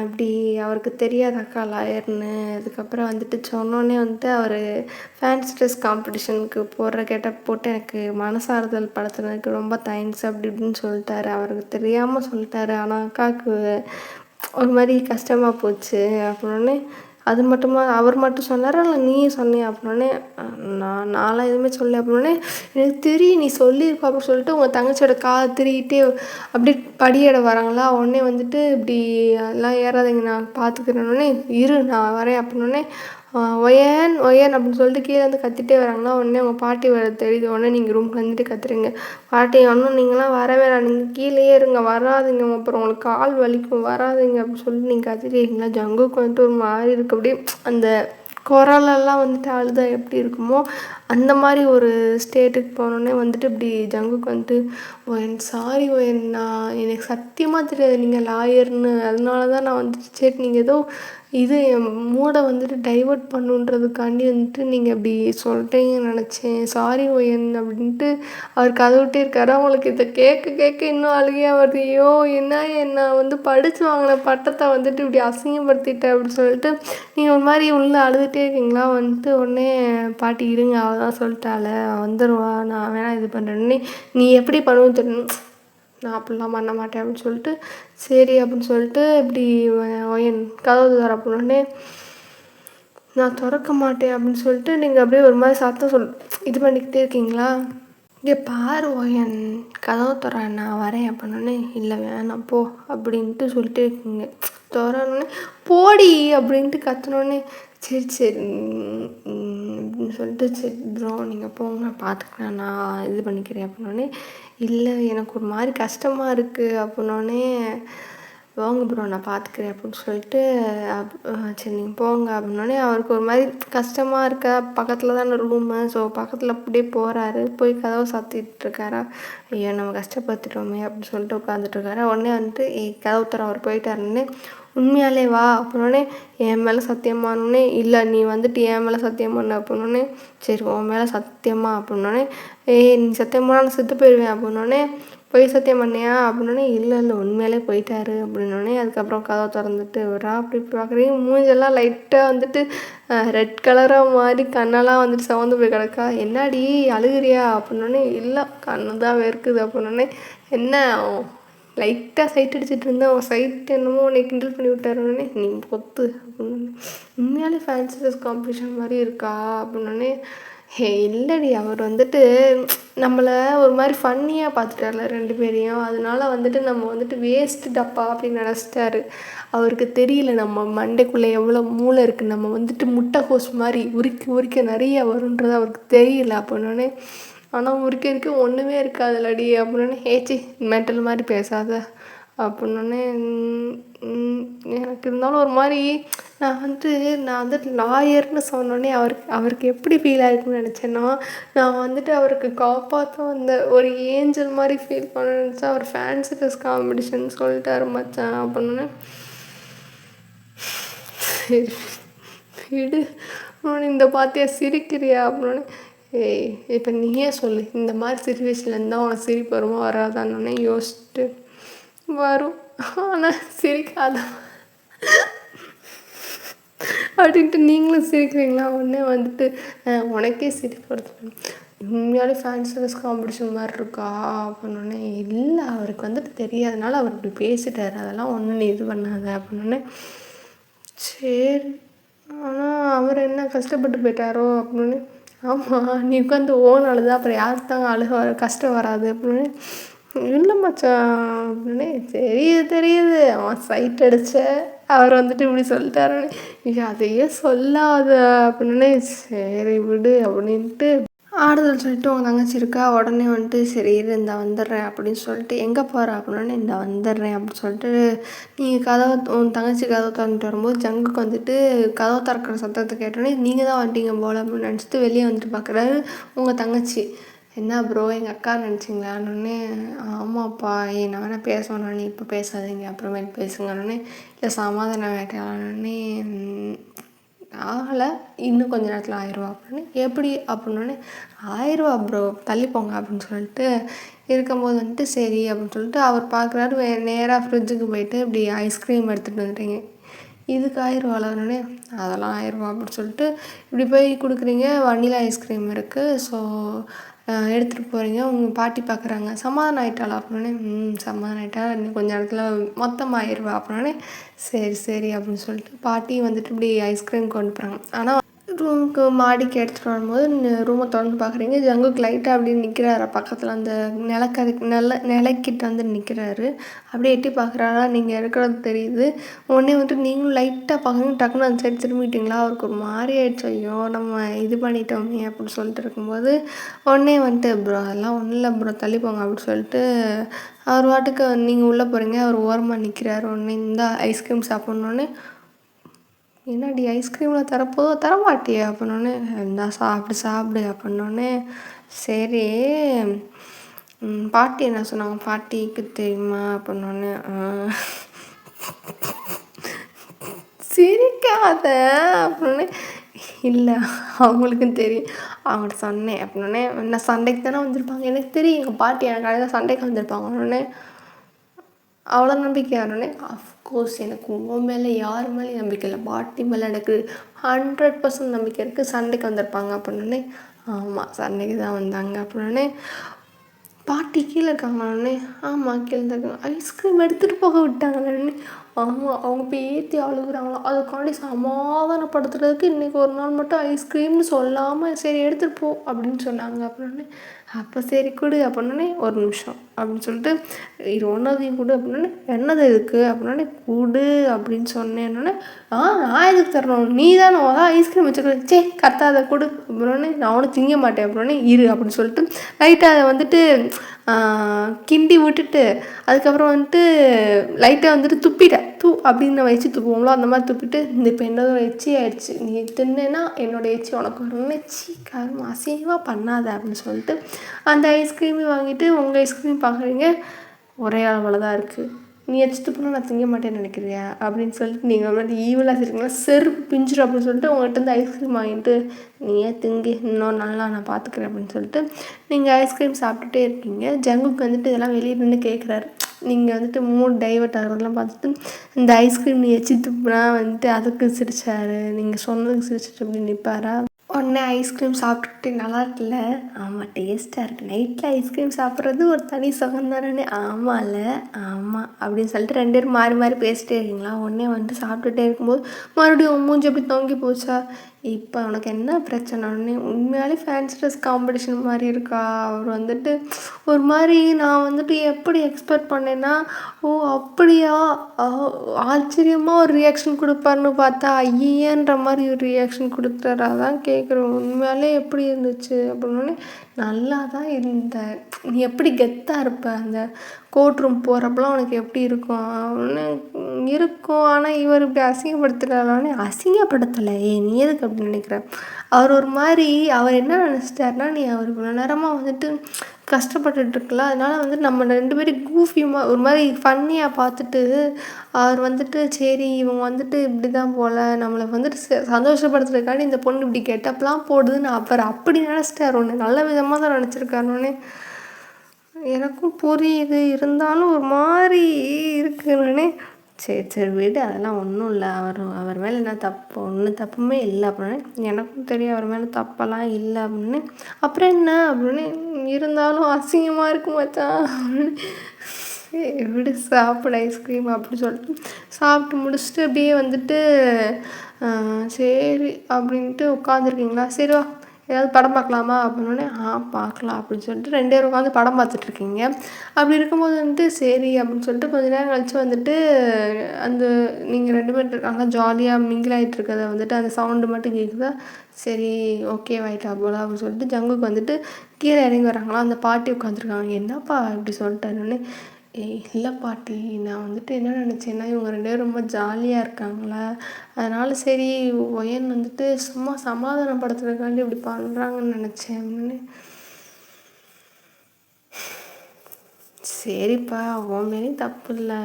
இப்படி அவருக்கு தெரியாத அக்கா லாயர்னு. அதுக்கப்புறம் வந்துட்டு சொன்னோன்னே வந்துட்டு அவர் ஃபேன்சி ட்ரெஸ் காம்படிஷனுக்கு போடுற கெட்டப் போட்டு எனக்கு மனசாறுதல் படுத்துனதுக்கு ரொம்ப தேங்க்ஸ் அப்படி இப்படின்னு சொல்லிட்டாரு. அவருக்கு தெரியாமல் சொல்லிட்டாரு, ஆனால் அக்காவுக்கு ஒரு மாதிரி கஷ்டமாக போச்சு அப்படின்னோடனே அது மட்டுமா அவர் மட்டும் சொன்னார் இல்லை நீயும் சொன்னியா அப்படின்னோடனே நான்லாம் எதுவுமே சொல்லலை அப்படின்னோடனே எனக்கு தெரியும் நீ சொல்லியிருப்பா அப்படின்னு சொல்லிட்டு உங்கள் தங்கச்சியோட கால் திருகிட்டே அப்படியே படியேற வராங்களா. உடனே வந்துட்டு இப்படி அதெல்லாம் ஏறாதீங்க நான் பார்த்துக்கிறேன்னொடனே இரு நான் வரேன் அப்படின்னோடனே ஒயன் ஒயன் அப்படின்னு சொல்லிட்டு கீழே வந்து கத்திட்டே வராங்கன்னா உடனே அவங்க பாட்டி வர தெரியுது. உடனே நீங்கள் ரூம்க்கு வந்துட்டு கத்துறீங்க, பாட்டி ஒன்றும் நீங்களாம் வரவே வேணாம், நீங்கள் கீழேயே இருங்க, வராதிங்க, அப்புறம் உங்களுக்கு கால் வலிக்கும், வராதிங்க அப்படின்னு சொல்லிட்டு நீங்கள் கத்திட்டீங்களா. ஜங்குக்கு வந்துட்டு ஒரு மாதிரி இருக்குது. அப்படியே அந்த குரலெல்லாம் வந்துட்டு அழுதா எப்படி இருக்குமோ அந்த மாதிரி ஒரு ஸ்டேட்டுக்கு போனோடனே வந்துட்டு இப்படி ஜங்குக்கு வந்துட்டு ஒயன் சாரி ஒயன், நான் எனக்கு சத்தியமாக தெரியாது நீங்கள் லாயர்னு, அதனால தான் நான் வந்துட்டு சரி நீங்கள் ஏதோ இது என் மூடை வந்துட்டு டைவர்ட் பண்ணுன்றதுக்காண்டி வந்துட்டு நீங்கள் அப்படி சொல்கிறீங்கன்னு நினச்சேன், சாரி ஒயன் அப்படின்ட்டு அவர் கதவிட்டே இருக்காரு. அவங்களுக்கு இதை கேட்க கேட்க இன்னும் அழுகையாக வருது. ஐயோ என்ன வந்து படித்து வாங்கின பட்டத்தை வந்துட்டு இப்படி அசிங்கப்படுத்திட்டேன் அப்படின்னு சொல்லிட்டு நீங்கள் ஒரு மாதிரி உள்ள அழுதுகிட்டே இருக்கீங்களா. வந்துட்டு உடனே பாட்டி இருங்க, அவள் தான் சொல்லிட்டாள் வந்துடுவா, நான் வேணா இது பண்ணுறேன்னு, நீ எப்படி பண்ணுவோம் தெரியும், நான் அப்படிலாம் பண்ண மாட்டேன் அப்படின்னு சொல்லிட்டு சரி அப்படின்னு சொல்லிட்டு இப்படி ஒயன் கதவு தர போனோடனே நான் திறக்க மாட்டேன் அப்படின்னு சொல்லிட்டு நீங்கள் அப்படியே ஒரு மாதிரி சத்தம் இது பண்ணிக்கிட்டே இருக்கீங்களா. இங்கே பாரு ஒயன் கதவு தர, நான் வரேன் அப்படின்னோடனே இல்லை வேணாம் போ அப்படின்ட்டு சொல்லிட்டு இருக்கீங்க. திறனோடனே போடி அப்படின்ட்டு கத்தினோடனே சரி சரி அப்படின்னு சொல்லிட்டு சரி ப்ரோ நீங்கள் போங்க பார்த்துக்கிறேன், நான் இது பண்ணிக்கிறேன் அப்படின்னோடனே இல்லை எனக்கு ஒரு மாதிரி கஷ்டமாக இருக்குது அப்படின்னோடனே வாங்க ப்ரோ நான் பார்த்துக்கிறேன் அப்படின்னு சொல்லிட்டு சரி நீங்கள் போங்க அப்படின்னோடனே அவருக்கு ஒரு மாதிரி கஷ்டமாக இருக்கா. பக்கத்தில் தானே ரூமு, ஸோ பக்கத்தில் அப்படியே போகிறாரு, போய் கதவை சாத்திட்டு இருக்காரா. ஐயோ நம்ம கஷ்டப்படுத்திட்டோமே அப்படின்னு சொல்லிட்டு உட்காந்துட்ருக்காரு. உடனே வந்துட்டு கதவு தர அவர் போயிட்டாருன்னு உண்மையாலே வா அப்படின்னோடனே என் மேலே சத்தியமானோடனே இல்லை நீ வந்துட்டு என் மேலே சத்தியம் பண்ண அப்படின்னோடனே சரி உன் மேலே சத்தியமா அப்படின்னோடனே நீ சத்தியமாக நான் செத்து போயிடுவேன் அப்படின்னோடனே போய் சத்தியம் பண்ணியா அப்படின்னோடனே இல்லை உண்மையாலே போயிட்டாரு அப்படின்னோடனே அதுக்கப்புறம் கதவை திறந்துட்டு வரா. அப்படி பார்க்குறீங்க மூஞ்செல்லாம் லைட்டாக வந்துட்டு ரெட் கலராக மாதிரி கண்ணெல்லாம் வந்துட்டு சவந்து போய் கிடக்கா. என்னடி அழுகிறியா அப்படின்னோடனே இல்லை கண்ணு தான் வேர்க்குது அப்படின்னோடனே என்ன லைட்டாக சைட் அடிச்சுட்டு இருந்தேன், அவன் சைட் என்னமோ உன்னை கிண்டல் பண்ணி விட்டாருன்னே நீ கொத்து அப்படின்னு உண்மையாலே ஃபேன்சி ட்ரெஸ் காம்படிஷன் மாதிரி இருக்கா அப்படின்னோடனே இல்லடி அவர் வந்துட்டு நம்மளை ஒரு மாதிரி ஃபன்னியாக பார்த்துட்டார்ல ரெண்டு பேரையும், அதனால வந்துட்டு நம்ம வந்துட்டு வேஸ்ட்டு டப்பா அப்படின்னு நினச்சிட்டாரு. அவருக்கு தெரியல நம்ம மண்டைக்குள்ளே எவ்வளோ மூளை இருக்குது, நம்ம வந்துட்டு முட்டைக்கோஸ் மாதிரி உரிக்க நிறைய வருன்றது அவருக்கு தெரியல அப்படின்னோடனே ஆனால் உரிக்க ஒன்றுமே இருக்காதுல்லடி அப்படின்னோடனே ஏச்சி மென்டல் மாதிரி பேசாத அப்படின்னோடனே எனக்கு இருந்தாலும் ஒரு மாதிரி நான் வந்துட்டு லாயர்னு சொன்னோடனே அவருக்கு எப்படி ஃபீல் ஆகிருக்குன்னு நினச்சேன்னா, நான் வந்துட்டு அவருக்கு காப்பாற்ற வந்த ஒரு ஏஞ்சல் மாதிரி ஃபீல் பண்ண நினச்சேன். அவர் ஃபேன்சி ட்ரெஸ் காம்படிஷன் சொல்லிட்டாரு மச்சான் அப்படின்னோடனே சரி விடு இந்த பார்த்தியா சிரிக்கிறியா அப்படின்னோடனே இப்போ நீயே சொல்லு இந்த மாதிரி சிச்சுவேஷனில் இருந்தால் உனக்கு சிரிப்பு வருமா வராதான்னு யோசிச்சுட்டு வரும் ஆனால் சிரிக்காத அப்படின்ட்டு நீங்களும் சிரிக்கிறீங்களா. உடனே வந்துட்டு உனக்கே சிரிப்பு வருது, உண்மையாலே ஃபேன்சி ட்ரெஸ் காம்படிஷன் மாதிரி இருக்கா அப்படின்னோடனே இல்லை அவருக்கு வந்துட்டு தெரியாதனால அவர் இப்படி பேசிட்டார், அதெல்லாம் ஒன்றும் நீ இது பண்ணாத அப்படின்னோடனே சரி ஆனால் அவர் என்ன கஷ்டப்பட்டு போயிட்டாரோ அப்படின்னு. ஆமாம் நீ உட்காந்து ஓனாலுது அப்புறம் யாருக்கு தாங்க கஷ்டம் வராது அப்படின்னு. இல்லை மச்சான் அப்படின்னே தெரியுது அவன் சைட் அடிச்ச அவர் வந்துட்டு இப்படி சொல்லிட்டாருன்னு. அதையே சொல்லாத அப்படின்னே சரி விடு அப்படின்ட்டு ஆறுதல் சொல்லிட்டு உங்கள் தங்கச்சி இருக்கா. உடனே வந்துட்டு சரி இரு இந்த வந்துடுறேன் அப்படின்னு சொல்லிட்டு எங்கே போகிற அப்படின்னே இந்த வந்துடுறேன் அப்படின்னு சொல்லிட்டு நீங்கள் உன் தங்கச்சி கதவை திறந்துட்டு வரும்போது ஜங்குக்கு வந்துட்டு கதவை திறக்கிற சத்தத்தை கேட்டோன்னே நீங்கள் தான் வந்துட்டீங்க போல் அப்படின்னு நினச்சிட்டு வெளியே வந்துட்டு பார்க்குறாரு உங்கள் தங்கச்சி. என்ன ப்ரோ எங்கள் அக்கா நினச்சிங்களான்னொடனே ஆமாப்பா நான் வேணால் பேசணும், நீ இப்போ பேசாதீங்க அப்புறமேட்டு பேசுங்கன்னொடனே இல்லை சமாதானம் வேட்டையானே ஆகலை இன்னும் கொஞ்ச நேரத்தில் ஆயிடுவா அப்படின்னு. எப்படி அப்படின்னோடனே 1000 ப்ரோ தள்ளி போங்க அப்படின்னு சொல்லிட்டு இருக்கும்போது வந்துட்டு சரி அப்படின்னு சொல்லிட்டு அவர் பார்க்குறாரு. நேராக ஃப்ரிட்ஜுக்கு போயிட்டு இப்படி ஐஸ்கிரீம் எடுத்துகிட்டு வந்துட்டீங்க, இதுக்கு 1000 அதெல்லாம் 1000 அப்படின்னு சொல்லிட்டு இப்படி போய் கொடுக்குறீங்க. வனிலா ஐஸ்கிரீம் இருக்குது, ஸோ எடுத்துகிட்டு போகிறீங்க. உங்கள் பாட்டி பார்க்குறாங்க சமாதானம் ஆகிட்டாளா அப்படின்னே சமாதானம் ஆகிட்டா இன்னும் கொஞ்சம் நேரத்தில் மொத்தமாக 1000 அப்படின்னே சரி அப்படின்னு சொல்லிட்டு பாட்டி வந்துட்டு இப்படி ஐஸ்கிரீம் கொண்டு போகிறாங்க. ஆனால் ரூமுக்கு மாடிக்கு எடுத்துகிட்டு வரும்போது ரூமை திறந்து பார்க்குறீங்க. ஜங்குக் லைட்டாக அப்படியே நிற்கிறாரு பக்கத்தில், அந்த நிலைக்கிட்ட வந்து நிற்கிறாரு. அப்படியே எட்டி பார்க்குறாரா, நீங்கள் இருக்கிறது தெரியுது. உடனே வந்துட்டு நீங்களும் லைட்டாக பார்க்குறீங்க, டக்குன்னு அந்த சைடு திரும்பிட்டிங்களா. அவருக்கு ஒரு மாதிரி ஆயிடுச்சு, ஐயோ நம்ம இது பண்ணிட்டோமே அப்படின்னு சொல்லிட்டு இருக்கும்போது உடனே வந்துட்டு ப்ரோ அதெல்லாம் ஒன்றும் இல்லை ப்ரோ தள்ளிப்போங்க அப்படின்னு சொல்லிட்டு அவர் வாட்டுக்கு நீங்கள் உள்ளே போகிறீங்க. அவர் ஓரமாக நிற்கிறாரு. உடனே இந்த ஐஸ்கிரீம் சாப்பிட்ணுன்னே, என்னடி ஐஸ்கிரீமில் தரமாட்டியா அப்படின்னோடனே, இந்தா சாப்பிடு அப்படின்னோடனே, சரி பாட்டி என்ன சொன்னாங்க, பாட்டிக்கு தெரியுமா அப்படின்னோடனே, சிரிக்காத அப்படின்னே, இல்லை அவங்களுக்கும் தெரியும், அவங்கள்ட்ட சொன்னேன் அப்படின்னோடனே, நான் சண்டைக்கு தானே வந்திருப்பாங்க, எனக்கு தெரியும் எங்கள் பாட்டி எனக்கு அழகாக சண்டைக்கு வந்திருப்பாங்க உடனே, அவ்வளோ நம்பிக்கை ஆனோடனே, அஃப்கோர்ஸ் எனக்கு உன் மேலே யார் மேலேயும் நம்பிக்கை இல்லை, பாட்டி மேலே எனக்கு 100% நம்பிக்கை இருக்குது, சண்டைக்கு வந்திருப்பாங்க அப்படின்னோடனே, ஆமாம் சண்டைக்கு தான் வந்தாங்க அப்படின்னோடனே, பாட்டி கீழே இருக்காங்கன்னே, ஆமாம் கீழே தான் இருக்காங்க, ஐஸ்கிரீம் எடுத்துகிட்டு போக விட்டாங்கன்னு, ஆமாம் அவங்க பேத்தி அழுகுறாங்களாம், அதுக்காண்டி சமாதானப்படுத்துறதுக்கு இன்றைக்கி ஒரு நாள் மட்டும் ஐஸ்கிரீம்னு சொல்லாமல் சரி எடுத்துகிட்டு போ அப்படின்னு சொன்னாங்க அப்படின்னே, அப்போ சரி கொடு அப்படின்னே, ஒரு நிமிஷம் அப்படின்னு சொல்லிட்டு, இது ஒன்றாவதையும் கொடு அப்படின்னே, என்னது இருக்குது அப்படின்னே, கொடு அப்படின்னு சொன்னேன்னொன்னே, நான் எதுக்கு தரணும், நீ தானே அதான் ஐஸ்கிரீம் வச்சுக்கிறேன், சே கத்தாத கொடு அப்படின்னே, நான் ஒன்றும் திங்க மாட்டேன் அப்படின்னே, இரு அப்படின்னு சொல்லிட்டு லைட்டாக அதை வந்துட்டு கிண்டி விட்டுட்டு அதுக்கப்புறம் வந்துட்டு லைட்டாக வந்துட்டு துப்பிட்டேன், அப்படின்னு வச்சு துப்புவோம்ல அந்த மாதிரி துப்பிட்டு, இந்த இப்போ என்னோட எச்சி ஆயிடுச்சு, நீ தின்னேன்னா என்னோட எச்சி உனக்கு வரணும்னு, காரணம் அசிங்கமாக பண்ணாத அப்படின்னு சொல்லிட்டு அந்த ஐஸ்கிரீமை வாங்கிட்டு உங்கள் ஐஸ்கிரீம் பார்க்குறீங்க, ஒரே அளவில் தான் இருக்குது, நீ எச்சி துப்புனா நான் திங்க மாட்டேன்னு நினைக்கிறியா அப்படின்னு சொல்லிட்டு நீங்கள் வந்து ஈவலாக சரிங்களா, செருப்பு பிஞ்சிடும் அப்படின்னு சொல்லிட்டு உங்கள்கிட்ட இருந்து ஐஸ்கிரீம் வாங்கிட்டு, நீயே திங்கி இன்னும் நல்லா நான் பார்த்துக்கிறேன் அப்படின்னு சொல்லிட்டு நீங்கள் ஐஸ்கிரீம் சாப்பிட்டுட்டே இருக்கீங்க. ஜங்குக்கு வந்துட்டு இதெல்லாம் வெளியே நின்று கேட்குறாரு. நீங்கள் வந்துட்டு மூட் டைவர்ட் ஆகிறதெல்லாம் பார்த்துட்டு, இந்த ஐஸ்கிரீம் நீ எச்சி துப்புனா வந்துட்டு அதுக்கு சிரிச்சாரு, நீங்கள் சொன்னதுக்கு சிரிச்சிட்டு அப்படி நிற்பாரா. உடனே ஐஸ்கிரீம் சாப்பிட்டுட்டு நல்லா இருக்குல்ல, ஆமாம் டேஸ்ட்டாக இருக்குது, நைட்டில் ஐஸ்கிரீம் சாப்பிட்றது ஒரு தனி சுகம் தானே, ஆமாம்ல ஆமாம் அப்படின்னு சொல்லிட்டு 2 பேரும் மாறி மாறி பேசிட்டே இருக்கீங்களா. உடனே வந்துட்டு சாப்பிட்டுட்டே இருக்கும்போது மறுபடியும் மூஞ்சி எப்படி தொங்கி போச்சா, இப்போ உனக்கு என்ன பிரச்சனை, உடனே உண்மையாலே ஃபேன்சி ட்ரெஸ் காம்படிஷன் மாதிரி இருக்கா. அவர் வந்துட்டு ஒரு மாதிரி நான் வந்துட்டு எப்படி எக்ஸ்பெக்ட் பண்ணேன்னா, ஓ அப்படியா ஆச்சரியமாக ஒரு ரியாக்ஷன் கொடுப்பாருன்னு பார்த்தா ஐயன்ற மாதிரி ஒரு ரியாக்ஷன் கொடுத்தாரு. அதான் கேட்குறேன் உண்மையாலே எப்படி இருந்துச்சு அப்படின்னோடனே, நல்லா தான் இருந்தேன், நீ எப்படி கெத்தாக இருப்ப, அந்த கோர்ட் ரூம் போகிறப்பெல்லாம் உனக்கு எப்படி இருக்கும் அப்படின்னு இருக்கும், ஆனால் இவர் இப்படி அசிங்கப்படுத்துகிறானே, அசிங்கப்படுத்தலை நீ எதுக்கு அப்படின்னு நினைக்கிறேன். அவர் ஒரு மாதிரி அவர் என்ன நினச்சிட்டாருன்னா, நீ அவர் இவ்வளோ நேரமாக வந்துட்டு கஷ்டப்பட்டுருக்கலாம், அதனால் வந்து நம்ம 2 பேரும் கூஃபியமாக ஒரு மாதிரி ஃபன்னியாக பார்த்துட்டு அவர் வந்துட்டு சரி இவங்க வந்துட்டு இப்படி தான் போல் நம்மளை வந்துட்டு சந்தோஷப்படுத்துறதுக்காண்டி இந்த பொண்ணு இப்படி கெட்டப்பெல்லாம் போடுதுன்னு அவர் அப்படி நினச்சிட்டார். ஒன்று நல்ல விதமாக தான் நினச்சிருக்காருன்னே எனக்கும் புரியுது, இருந்தாலும் ஒரு மாதிரி இருக்குன்னே, சரி விடு அதெல்லாம் ஒன்றும் இல்லை, அவர் மேலே என்ன தப்பு, ஒன்றும் தப்புமே இல்லை அப்படின்னு எனக்கும் தெரியும், அவர் மேலே தப்பெல்லாம் இல்லை அப்படின்னு, அப்புறம் என்ன அப்படின்னு, இருந்தாலும் அசிங்கமாக இருக்கும் மச்சான் அப்படின்னு, விடு சாப்பிட ஐஸ்கிரீம் அப்படின்னு சொல்லிட்டு சாப்பிட்டு முடிச்சுட்டு அப்படியே வந்துட்டு சரி அப்படின்ட்டு உட்காந்துருக்கீங்களா, சரி வா ஏதாவது படம் பார்க்கலாமா அப்படின்னோடனே, பார்க்கலாம் அப்படின்னு சொல்லிட்டு 2 பேரும் உட்காந்து படம் பார்த்துட்ருக்கீங்க. அப்படி இருக்கும்போது வந்துட்டு சரி அப்படின்னு சொல்லிட்டு கொஞ்ச நேரம் கழிச்சு வந்துட்டு அந்த நீங்கள் 2 பேர் இருக்காங்க ஜாலியாக மிங்கிள் ஆகிட்டு இருக்கிறத வந்துட்டு அந்த சவுண்டு மட்டும் கேட்குதா, சரி ஓகே ஆகிட்டா போல அப்படின்னு சொல்லிட்டு ஜங்குக்கு வந்துட்டு கீழே இறங்கி வராங்களா. அந்த பாட்டி உட்காந்துருக்காங்க, என்னப்பா இப்படி சொல்லிட்டாருன்னே, இல்லை பாட்டி நான் வந்துட்டு என்ன நினச்சேன்னா இவங்க 2 பேரும் ரொம்ப ஜாலியாக இருக்காங்களா, அதனால் சரி ஒயன் வந்துட்டு சும்மா சமாதானப்படுத்துறதுக்காண்டி இப்படி பண்ணுறாங்கன்னு நினச்சேன் அப்படின்னு, சரிப்பா உன் மேலேயும் தப்பு இல்லை,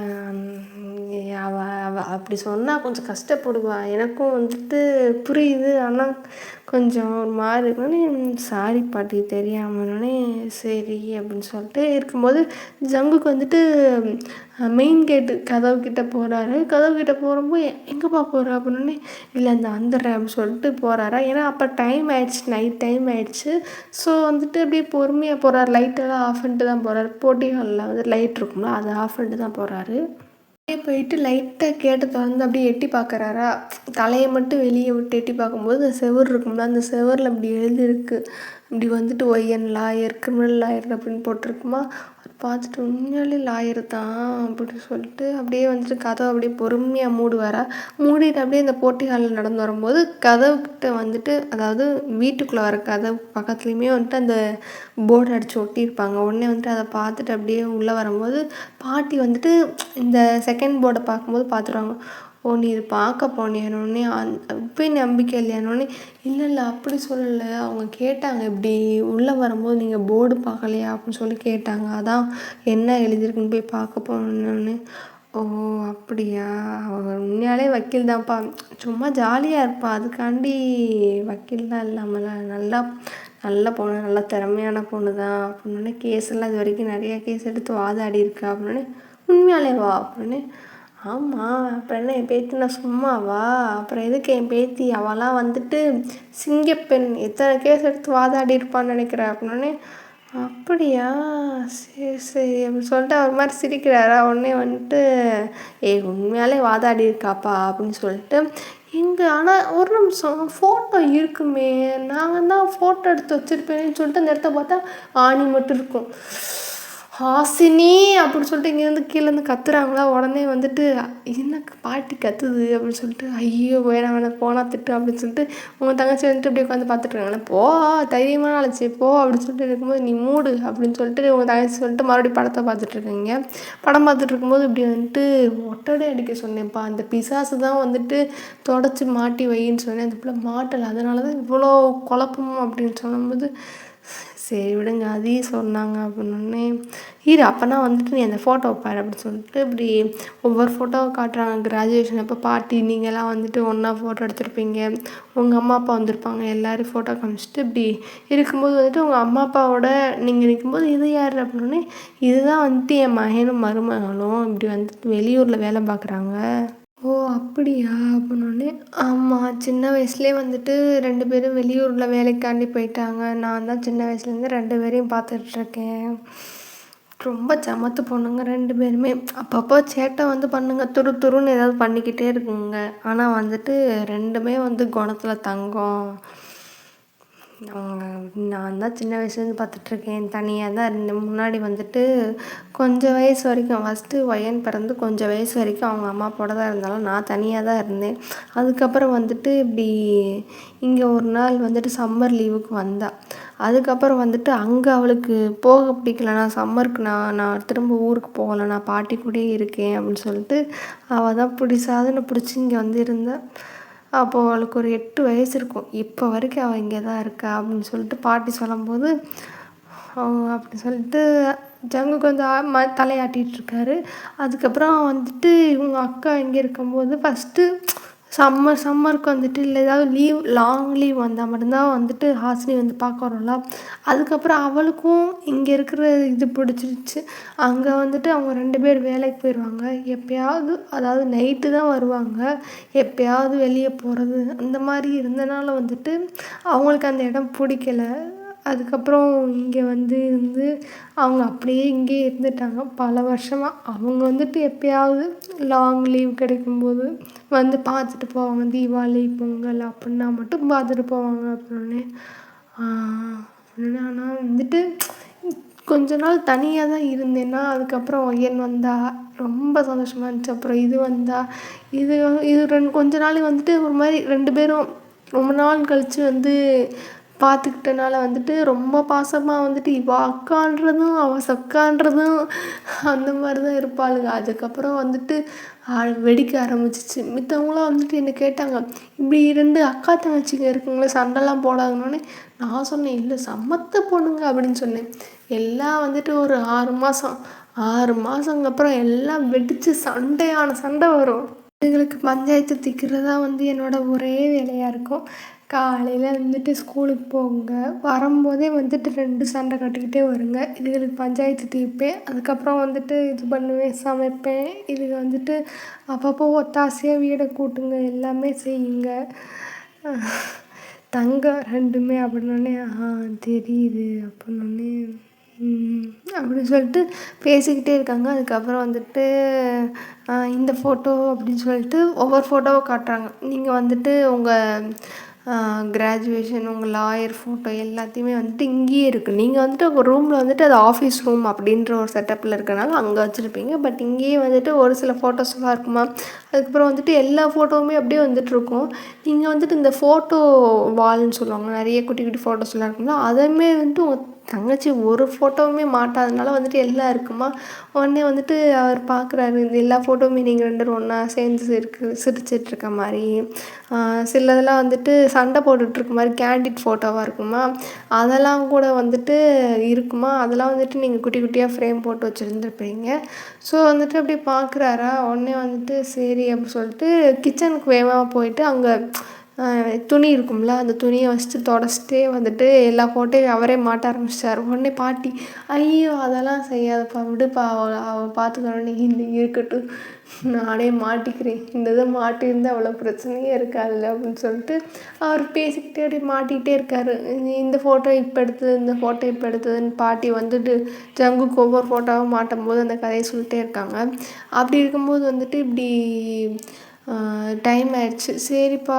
அவ அப்படி சொன்னால் கொஞ்சம் கஷ்டப்படுவா, எனக்கும் வந்துட்டு புரியுது, ஆனால் கொஞ்சம் ஒரு மாதிரி இருக்குன்னே, சாரி பாட்டி தெரியாமன்னே, சரி அப்படின்னு சொல்லிட்டு இருக்கும்போது ஜங்குக்கு வந்துட்டு மெயின் கேட்டு கதவுக்கிட்ட போகிறாரு. கதவுக்கிட்ட போகிறப்போ எங்கேப்பா போகிற அப்படின்னே, இல்லை இந்த வந்துடுறேன் அப்படின்னு சொல்லிட்டு போகிறாரா. ஏன்னா அப்போ டைம் ஆயிடுச்சு, நைட் டைம் ஆயிடுச்சு. ஸோ வந்துட்டு அப்படியே பொறுமையாக போகிறார், லைட்டெல்லாம் ஆஃப் பண்ணிட்டு தான் போகிறாரு. போட்டி ஹாலில் வந்து லைட் இருக்கும்ல அதை ஆஃப் பண்ணிட்டு தான் போகிறாரு. போயிட்டு லைட்டாக கேட்ட திறந்து அப்படியே எட்டி பார்க்குறாரா, தலையை மட்டும் வெளியே விட்டு எட்டி பார்க்கும்போது அந்த செவுரு இருக்கும்ல, அந்த செவரில் அப்படி எழுதியிருக்கு. இப்படி வந்துட்டு ஒய்என் லாயர், கிரிமினல் லாயர் அப்படின்னு போட்டிருக்குமா. பார்த்துட்டு உண்மையாலே லாயர் தான் அப்படின்னு சொல்லிட்டு அப்படியே வந்துட்டு கதவை அப்படியே பொறுமையாக மூடுவாரா. மூடிட்டு அப்படியே இந்த போட்டி ஹாலில் நடந்து வரும்போது கதவுக்கிட்ட வந்துட்டு, அதாவது வீட்டுக்குள்ளே வர கதவு பக்கத்துலேயுமே வந்துட்டு அந்த போர்டு அடித்து ஒட்டியிருப்பாங்க. உடனே வந்துட்டு அதை பார்த்துட்டு அப்படியே உள்ளே வரும்போது பாட்டி வந்துட்டு இந்த செகண்ட் போர்டை பார்க்கும்போது பார்த்துருவாங்க. ஓ நீ இது பார்க்க போனேன்னொடனே இப்போயும் நம்பிக்கை இல்லையானோடனே, இல்லை அப்படி சொல்லலை, அவங்க கேட்டாங்க இப்படி உள்ளே வரும்போது நீங்கள் போர்டு பார்க்கலையா அப்படின்னு சொல்லி கேட்டாங்க, அதான் என்ன எழுதியிருக்குன்னு போய் பார்க்க போனோன்னு. ஓ அப்படியா, அவங்க உண்மையாலே வக்கீல் தான்ப்பா, சும்மா ஜாலியாக இருப்பா, அதுக்காண்டி வக்கீல் தான் இல்லாமல் நல்லா நல்ல பொண்ணு, நல்லா திறமையான பொண்ணு தான் அப்படின்னே. கேஸெல்லாம் இது வரைக்கும் நிறையா கேஸ் எடுத்து வாதாடி இருக்கா அப்படின்னே. உண்மையாலே வா அப்படின்னு. ஆமாம், அப்புறம் என்ன என் பேத்தி நான் சும்மாவா, அப்புறம் எதுக்கு என் பேத்தி, அவளாம் வந்துட்டு சிங்கப்பெண், எத்தனை கேஸ் எடுத்து வாதாடி இருப்பான்னு நினைக்கிறேன் அப்படின்னே. அப்படியா, சரி சரி அப்படின்னு சொல்லிட்டு அவர் மாதிரி சிரிக்கிறாரா. உடனே வந்துட்டு உண்மையாலே வாதாடி இருக்காப்பா அப்படின்னு சொல்லிட்டு, இங்கே ஆனால் ஒரு நிமிஷம் ஃபோட்டோ இருக்குமே, நாங்கள் தான் ஃபோட்டோ எடுத்து வச்சுருப்பேன்னு சொல்லிட்டு அந்த இடத்த பார்த்தா ஆணி மட்டும் இருக்கும். ஹாசினி அப்படின்னு சொல்லிட்டு இங்கேருந்து கீழேருந்து கத்துறாங்களா. உடனே வந்துட்டு என்ன பாட்டி கத்துது அப்படின்னு சொல்லிட்டு, ஐயோ வேணாம் போனால் திட்டு அப்படின்னு சொல்லிட்டு உங்கள் தங்கச்சி வந்துட்டு இப்படி உட்காந்து பார்த்துட்ருக்காங்களே. போ தைரியமான ஆளச்சு போ அப்படின்னு சொல்லிட்டு இருக்கும்போது, நீ மூடு அப்படின்னு சொல்லிட்டு உங்கள் தங்கச்சி சொல்லிட்டு மறுபடியும் படத்தை பார்த்துட்ருக்கீங்க. படம் பார்த்துட்டு இருக்கும்போது இப்படி வந்துட்டு ஒட்டடை அடிக்க சொன்னேன்ப்பா, அந்த பிசாசு தான் வந்துட்டு தொடச்சி மாட்டி வைன்னு சொன்னேன், அந்த பிள்ளை மாட்டலை, அதனால தான் இவ்வளோ குழப்பமும் அப்படின்னு சொல்லும்போது, சரி விடுங்க அதையும் சொன்னாங்க அப்படின்னே. அப்போனா வந்துட்டு நீ அந்த ஃபோட்டோ பாரு அப்படின்னு சொல்லிட்டு இப்படி ஒவ்வொரு ஃபோட்டோவை காட்டுறாங்க. கிராஜுவேஷன் அப்போ பாட்டி நீங்கள்லாம் வந்துட்டு ஒன்றா ஃபோட்டோ எடுத்துருப்பீங்க, உங்கள் அம்மா அப்பா வந்திருப்பாங்க, எல்லோரும் ஃபோட்டோ காமிச்சிட்டு இப்படி இருக்கும்போது வந்துட்டு உங்கள் அம்மா அப்பாவோட நீங்கள் நிற்கும்போது இது யார் அப்படின்னே. இதுதான் வந்துட்டு என் மகனும் மருமகளும் இப்படி வந்துட்டு வெளியூரில் வேலை பார்க்குறாங்க. ஓ அப்படியா அப்படின்னோடனே, ஆமாம் சின்ன வயசுலேயே வந்துட்டு 2 பேரும் வெளியூரில் வேலைக்காண்டி போயிட்டாங்க, நான் தான் சின்ன வயசுலேருந்து 2 பேரையும் பார்த்துட்ருக்கேன். ரொம்ப சமத்து பொண்ணுங்க 2 பேருமே. அப்பப்போ சேட்டை வந்து பண்ணுங்க, துரு துருன்னு ஏதாவது பண்ணிக்கிட்டே இருக்குங்க. ஆனால் வந்துட்டு 2மே வந்து குணத்தில் தங்கம். அவங்க நான் தான் சின்ன வயசுலேருந்து பார்த்துட்ருக்கேன், தனியாக தான் இருந்தேன். முன்னாடி வந்துட்டு கொஞ்சம் வயசு வரைக்கும், ஃபஸ்ட்டு ஒயன் பிறந்து கொஞ்சம் வயசு வரைக்கும் அவங்க அம்மா அப்பாவோட தான் இருந்தாலும் நான் தனியாக தான் இருந்தேன். அதுக்கப்புறம் வந்துட்டு இப்படி இங்கே ஒரு நாள் வந்துட்டு சம்மர் லீவுக்கு வந்தா. அதுக்கப்புறம் வந்துட்டு அங்கே அவளுக்கு போக பிடிக்கல, நான் சம்மருக்கு நான் திரும்ப ஊருக்கு போகலை, நான் பாட்டி கூடயே இருக்கேன் அப்படின்னு சொல்லிட்டு அவள் தான் பிடிச்சி இங்கே வந்து இருந்தாள். அப்போது அவளுக்கு ஒரு 8 வயசு இருக்கும். இப்போ வரைக்கும் அவள் இங்கே தான் இருக்கா அப்படின்னு சொல்லிட்டு பாட்டி சொல்லும்போது, அப்படி சொல்லிட்டு ஜங்கு கொஞ்சம் தலையாட்டிகிட்ருக்காரு. அதுக்கப்புறம் வந்துட்டு இவங்க அக்கா இங்கே இருக்கும்போது ஃபஸ்ட்டு சம்மருக்கு வந்துட்டு இல்லை ஏதாவது லாங் லீவ் வந்தால் மட்டும்தான் வந்துட்டு ஹாசினி வந்து பார்க்க வரோம்ல. அதுக்கப்புறம் அவளுக்கும் இங்கே இருக்கிற இது பிடிச்சிருச்சு. அங்கே வந்துட்டு அவங்க 2 பேர் வேலைக்கு போயிடுவாங்க. எப்போயாவது, அதாவது நைட்டு தான் வருவாங்க, எப்போயாவது வெளியே போகிறது அந்த மாதிரி இருந்தனால வந்துட்டு அவங்களுக்கு அந்த இடம் பிடிக்கல. அதுக்கப்புறம் இங்கே வந்து இருந்து அவங்க அப்படியே இங்கேயே இருந்துட்டாங்க பல வருஷமாக. அவங்க வந்துட்டு எப்போயாவது லாங் லீவ் கிடைக்கும்போது வந்து பார்த்துட்டு போவாங்க, தீபாவளி பொங்கல் அப்படின்னா மட்டும் பார்த்துட்டு போவாங்க அப்படின்னே. ஆனால் வந்துட்டு கொஞ்ச நாள் தனியாக தான் இருந்தேன்னா, அதுக்கப்புறம் ஒயன் வந்தா ரொம்ப சந்தோஷமாக இருந்துச்சு. அப்புறம் இது வந்தா, இது கொஞ்ச நாள் வந்துட்டு ஒரு மாதிரி 2 பேரும் ரொம்ப நாள் கழித்து வந்து பார்த்துக்கிட்டனால வந்துட்டு ரொம்ப பாசமாக வந்துட்டு இவள் அக்கான்றதும் அவள் சொக்கான்றதும் அந்த மாதிரி தான் இருப்பாளுங்க. அதுக்கப்புறம் வந்துட்டு வெடிக்க ஆரம்பிச்சிச்சு. மித்தவங்களாம் வந்துட்டு என்னை கேட்டாங்க, இப்படி 2 அக்கா தங்கச்சிங்க இருக்குங்களே சண்டைலாம் போடாங்கன்னொடனே நான் சொன்னேன், இல்லை சமத்த பொண்ணுங்க அப்படின்னு சொன்னேன். எல்லாம் வந்துட்டு ஒரு 6 மாதங்க அப்புறம் எல்லாம் வெடித்து சண்டை வரும். எங்களுக்கு பஞ்சாயத்து தீர்க்கிறதா வந்து என்னோடய ஒரே வேலையாக இருக்கும். காலையில் வந்துட்டு ஸ்கூலுக்கு போங்க, வரும்போதே வந்துட்டு 2 சண்டை கட்டிக்கிட்டே வருங்க. இதுகளுக்கு பஞ்சாயத்து தீர்ப்பேன். அதுக்கப்புறம் வந்துட்டு இது பண்ணுவேன், சமைப்பேன். இதுக்கு வந்துட்டு அப்பப்போ ஒத்தாசையாக வீடை கூட்டுங்க, எல்லாமே செய்யுங்க. தங்கம் 2மே அப்படின்னோடனே தெரியுது அப்படின்னோடனே அப்படின்னு சொல்லிட்டு பேசிக்கிட்டே இருக்காங்க. அதுக்கப்புறம் வந்துட்டு இந்த ஃபோட்டோ அப்படின்னு சொல்லிட்டு ஒவ்வொரு ஃபோட்டோவை காட்டுறாங்க. நீங்கள் வந்துட்டு உங்கள் கிராஜுவேஷன், உங்கள் லாயர் ஃபோட்டோ எல்லாத்தையுமே வந்துட்டு இங்கேயே இருக்குது. நீங்கள் வந்துட்டு உங்கள் ரூமில் வந்துட்டு அது ஆஃபீஸ் ரூம் அப்படின்ற ஒரு செட்டப்பில் இருக்கனால அங்கே வச்சுருப்பீங்க. பட் இங்கேயே வந்துட்டு ஒரு சில ஃபோட்டோஸ்லாம் இருக்குமா. அதுக்கப்புறம் வந்துட்டு எல்லா ஃபோட்டோவுமே அப்படியே வந்துட்டுருக்கும். நீங்கள் வந்துட்டு இந்த ஃபோட்டோ வால்னு சொல்லுவாங்க, நிறைய குட்டி குட்டி ஃபோட்டோஸ்லாம் இருக்குங்களா, அதையுமே வந்துட்டு உங்கள் தங்கச்சி ஒரு ஃபோட்டோவுமே மாட்டாதனால வந்துட்டு எல்லாம் இருக்குமா. உடனே வந்துட்டு அவர் பார்க்குறாரு, இந்த எல்லா ஃபோட்டோவுமே நீங்கள் 2 பேரும் ஒன்றா சேர்ந்து சிரிச்சிட்ருக்க மாதிரி, சிலதெல்லாம் வந்துட்டு சண்டை போட்டுட்ருக்க மாதிரி கேண்டிட் ஃபோட்டோவாக இருக்குமா, அதெல்லாம் கூட வந்துட்டு இருக்குமா. அதெல்லாம் வந்துட்டு நீங்கள் குட்டி குட்டியாக ஃப்ரேம் போட்டு வச்சுருந்துருப்பீங்க. ஸோ வந்துட்டு அப்படியே பார்க்குறாரா. உடனே வந்துட்டு சரி அப்படின்னு சொல்லிட்டு கிச்சனுக்கு வேகமாக போயிட்டு அங்கே துணி இருக்கும்ல, அந்த துணியை வச்சுட்டு தொடச்சிட்டே வந்துட்டு எல்லா ஃபோட்டோயும் அவரே மாட்ட ஆரம்பிச்சிட்டாரு. உடனே பாட்டி, ஐயோ அதெல்லாம் செய்யாதப்பா, விடுப்பா, அவள் பார்த்துக்கணும், நீ இந்த இருக்கட்டும், நானே மாட்டிக்கிறேன், இந்த இதை மாட்டியிருந்தால் அவ்வளோ பிரச்சனையே இருக்காதுல்ல அப்படின்னு சொல்லிட்டு அவர் பேசிக்கிட்டே அப்படியே மாட்டிக்கிட்டே இருக்காரு. இந்த ஃபோட்டோ இப்போ எடுத்தது, இந்த ஃபோட்டோ இப்போ எடுத்ததுன்னு பாட்டி வந்துட்டு ஜங்குக்கு ஒவ்வொரு ஃபோட்டோவும் மாட்டும் போது அந்த கதையை சொல்லிட்டே இருக்காங்க. அப்படி இருக்கும்போது வந்துட்டு இப்படி டைம் ஆயிடுச்சு. சரிப்பா,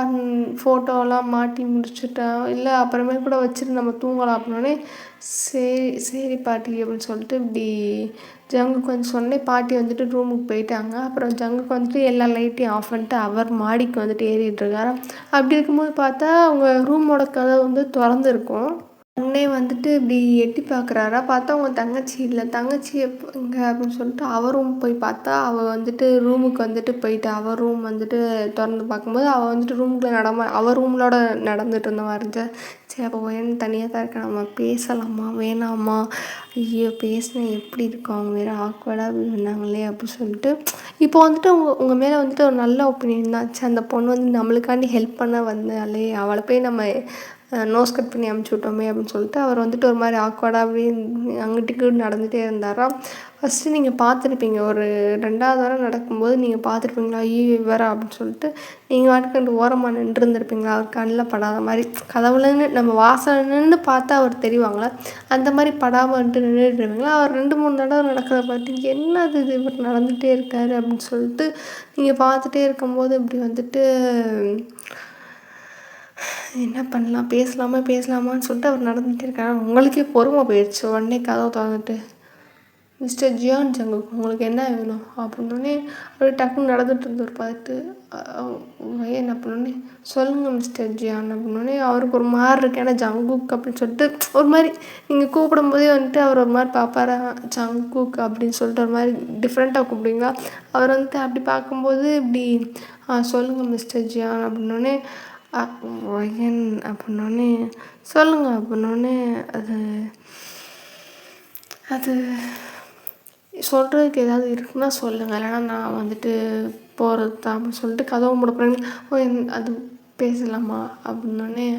ஃபோட்டோலாம் மாட்டி முடிச்சுட்டா, இல்லை அப்புறமே கூட வச்சுட்டு நம்ம தூங்கலாம் அப்படின்னோடனே சரி பாட்டி அப்படின்னு சொல்லிட்டு இப்படி ஜங்குக்கு வந்து சொன்னேன். பாட்டி வந்துட்டு ரூமுக்கு போயிட்டாங்க. அப்புறம் ஜங்குக்கு வந்துட்டு எல்லா லைட்டையும் ஆஃப் பண்ணிட்டு அவர் மாடிக்கு வந்துட்டு ஏறிட்டுருக்காரு. அப்படி இருக்கும்போது பார்த்தா அவங்க ரூமோட கதவு வந்து திறந்துருக்கும். உடனே வந்துட்டு இப்படி எட்டி பார்க்குறாரா. பார்த்தா அவங்க தங்கச்சி இல்லை. தங்கச்சி எங்கே அப்படின்னு சொல்லிட்டு அவர் ரூம் போய் பார்த்தா அவள் வந்துட்டு ரூமுக்கு வந்துட்டு போயிட்டு அவர் ரூம் வந்துட்டு திறந்து பார்க்கும்போது அவள் வந்துட்டு ரூமுக்குள்ளே அவர் ரூம்லோட நடந்துட்டு இருந்த மாதிரி இருந்துச்சு. சரி, அப்போ வேணும் தனியாக தான் இருக்க, நம்ம பேசலாமா வேணாமா, ஐயோ பேசினா எப்படி இருக்கும், அவங்க வேறு ஆக்வர்டாக பண்ணாங்களே அப்படின்னு சொல்லிட்டு இப்போ வந்துட்டு உங்கள் மேலே வந்துட்டு ஒரு நல்ல ஒப்பீனியன் தான். சரி, அந்த பொண்ணு வந்து நம்மளுக்காண்டி ஹெல்ப் பண்ண வந்தாலே அவளை போய் நம்ம நோஸ் கட் பண்ணி அமுச்சு விட்டோமே அப்படின்னு சொல்லிட்டு அவர் வந்துட்டு ஒரு மாதிரி ஆக்வர்டாகவே அங்கிட்டு நடந்துகிட்டே இருந்தாரா. ஃபஸ்ட்டு நீங்கள் பார்த்துருப்பீங்க, ஒரு 2வது வாரம் நடக்கும்போது நீங்கள் பார்த்துருப்பீங்களா, ஐயோ இவரா அப்படின்னு சொல்லிட்டு நீங்கள் வாட்டுக்கு அந்த ஓரமாக நின்றுருந்துருப்பீங்களா, அவர் கண்ணில் படாத மாதிரி. கதவுலன்னு நம்ம வாசல் நின்று பார்த்தா அவர் தெரிவாங்களா, அந்த மாதிரி படாமல் வந்துட்டு நின்றுட்டுருவீங்களா. அவர் 2-3 தடவை நடக்கிறத பார்த்து என்னது இது இவர் நடந்துகிட்டே இருக்காரு அப்படின்னு சொல்லிட்டு நீங்கள் பார்த்துட்டே இருக்கும்போது இப்படி வந்துட்டு என்ன பண்ணலாம், பேசலாமான்னு சொல்லிட்டு அவர் நடந்துகிட்டே இருக்காரு. உங்களுக்கே பொறுமை போயிடுச்சு. உடனே கதவை திறந்துட்டு, மிஸ்டர் ஜியான் ஜங்குக், உங்களுக்கு என்ன வேணும் அப்படின்னோடனே அப்படியே டக்குன்னு நடந்துட்டு இருந்தவர் பார்த்துட்டு என்ன பண்ணோடனே, சொல்லுங்கள் மிஸ்டர் ஜியான் அப்படின்னோடனே அவருக்கு ஒரு மாதிரி இருக்கு. ஏன்னா ஜங்குக் அப்படின்னு சொல்லிட்டு ஒரு மாதிரி நீங்கள் கூப்பிடும்போதே வந்துட்டு அவர் ஒரு மாதிரி பார்ப்பாரா, ஜங்குக் அப்படின்னு சொல்லிட்டு ஒரு மாதிரி டிஃப்ரெண்ட்டாக கூப்பிடுவீங்களா. அவர் வந்துட்டு அப்படி பார்க்கும்போது இப்படி சொல்லுங்கள் மிஸ்டர் ஜியான் அப்படின்னோடனே ஒயன் அப்படின்னோடனே சொல்லுங்கள் அப்படின்னோடனே அது சொல்கிறதுக்கு ஏதாவது இருக்குன்னா சொல்லுங்கள், இல்லைனா நான் வந்துட்டு போகிறது தான் அப்படின்னு சொல்லிட்டு கதவு மூட அது பேசலாமா அப்படின்னோடனே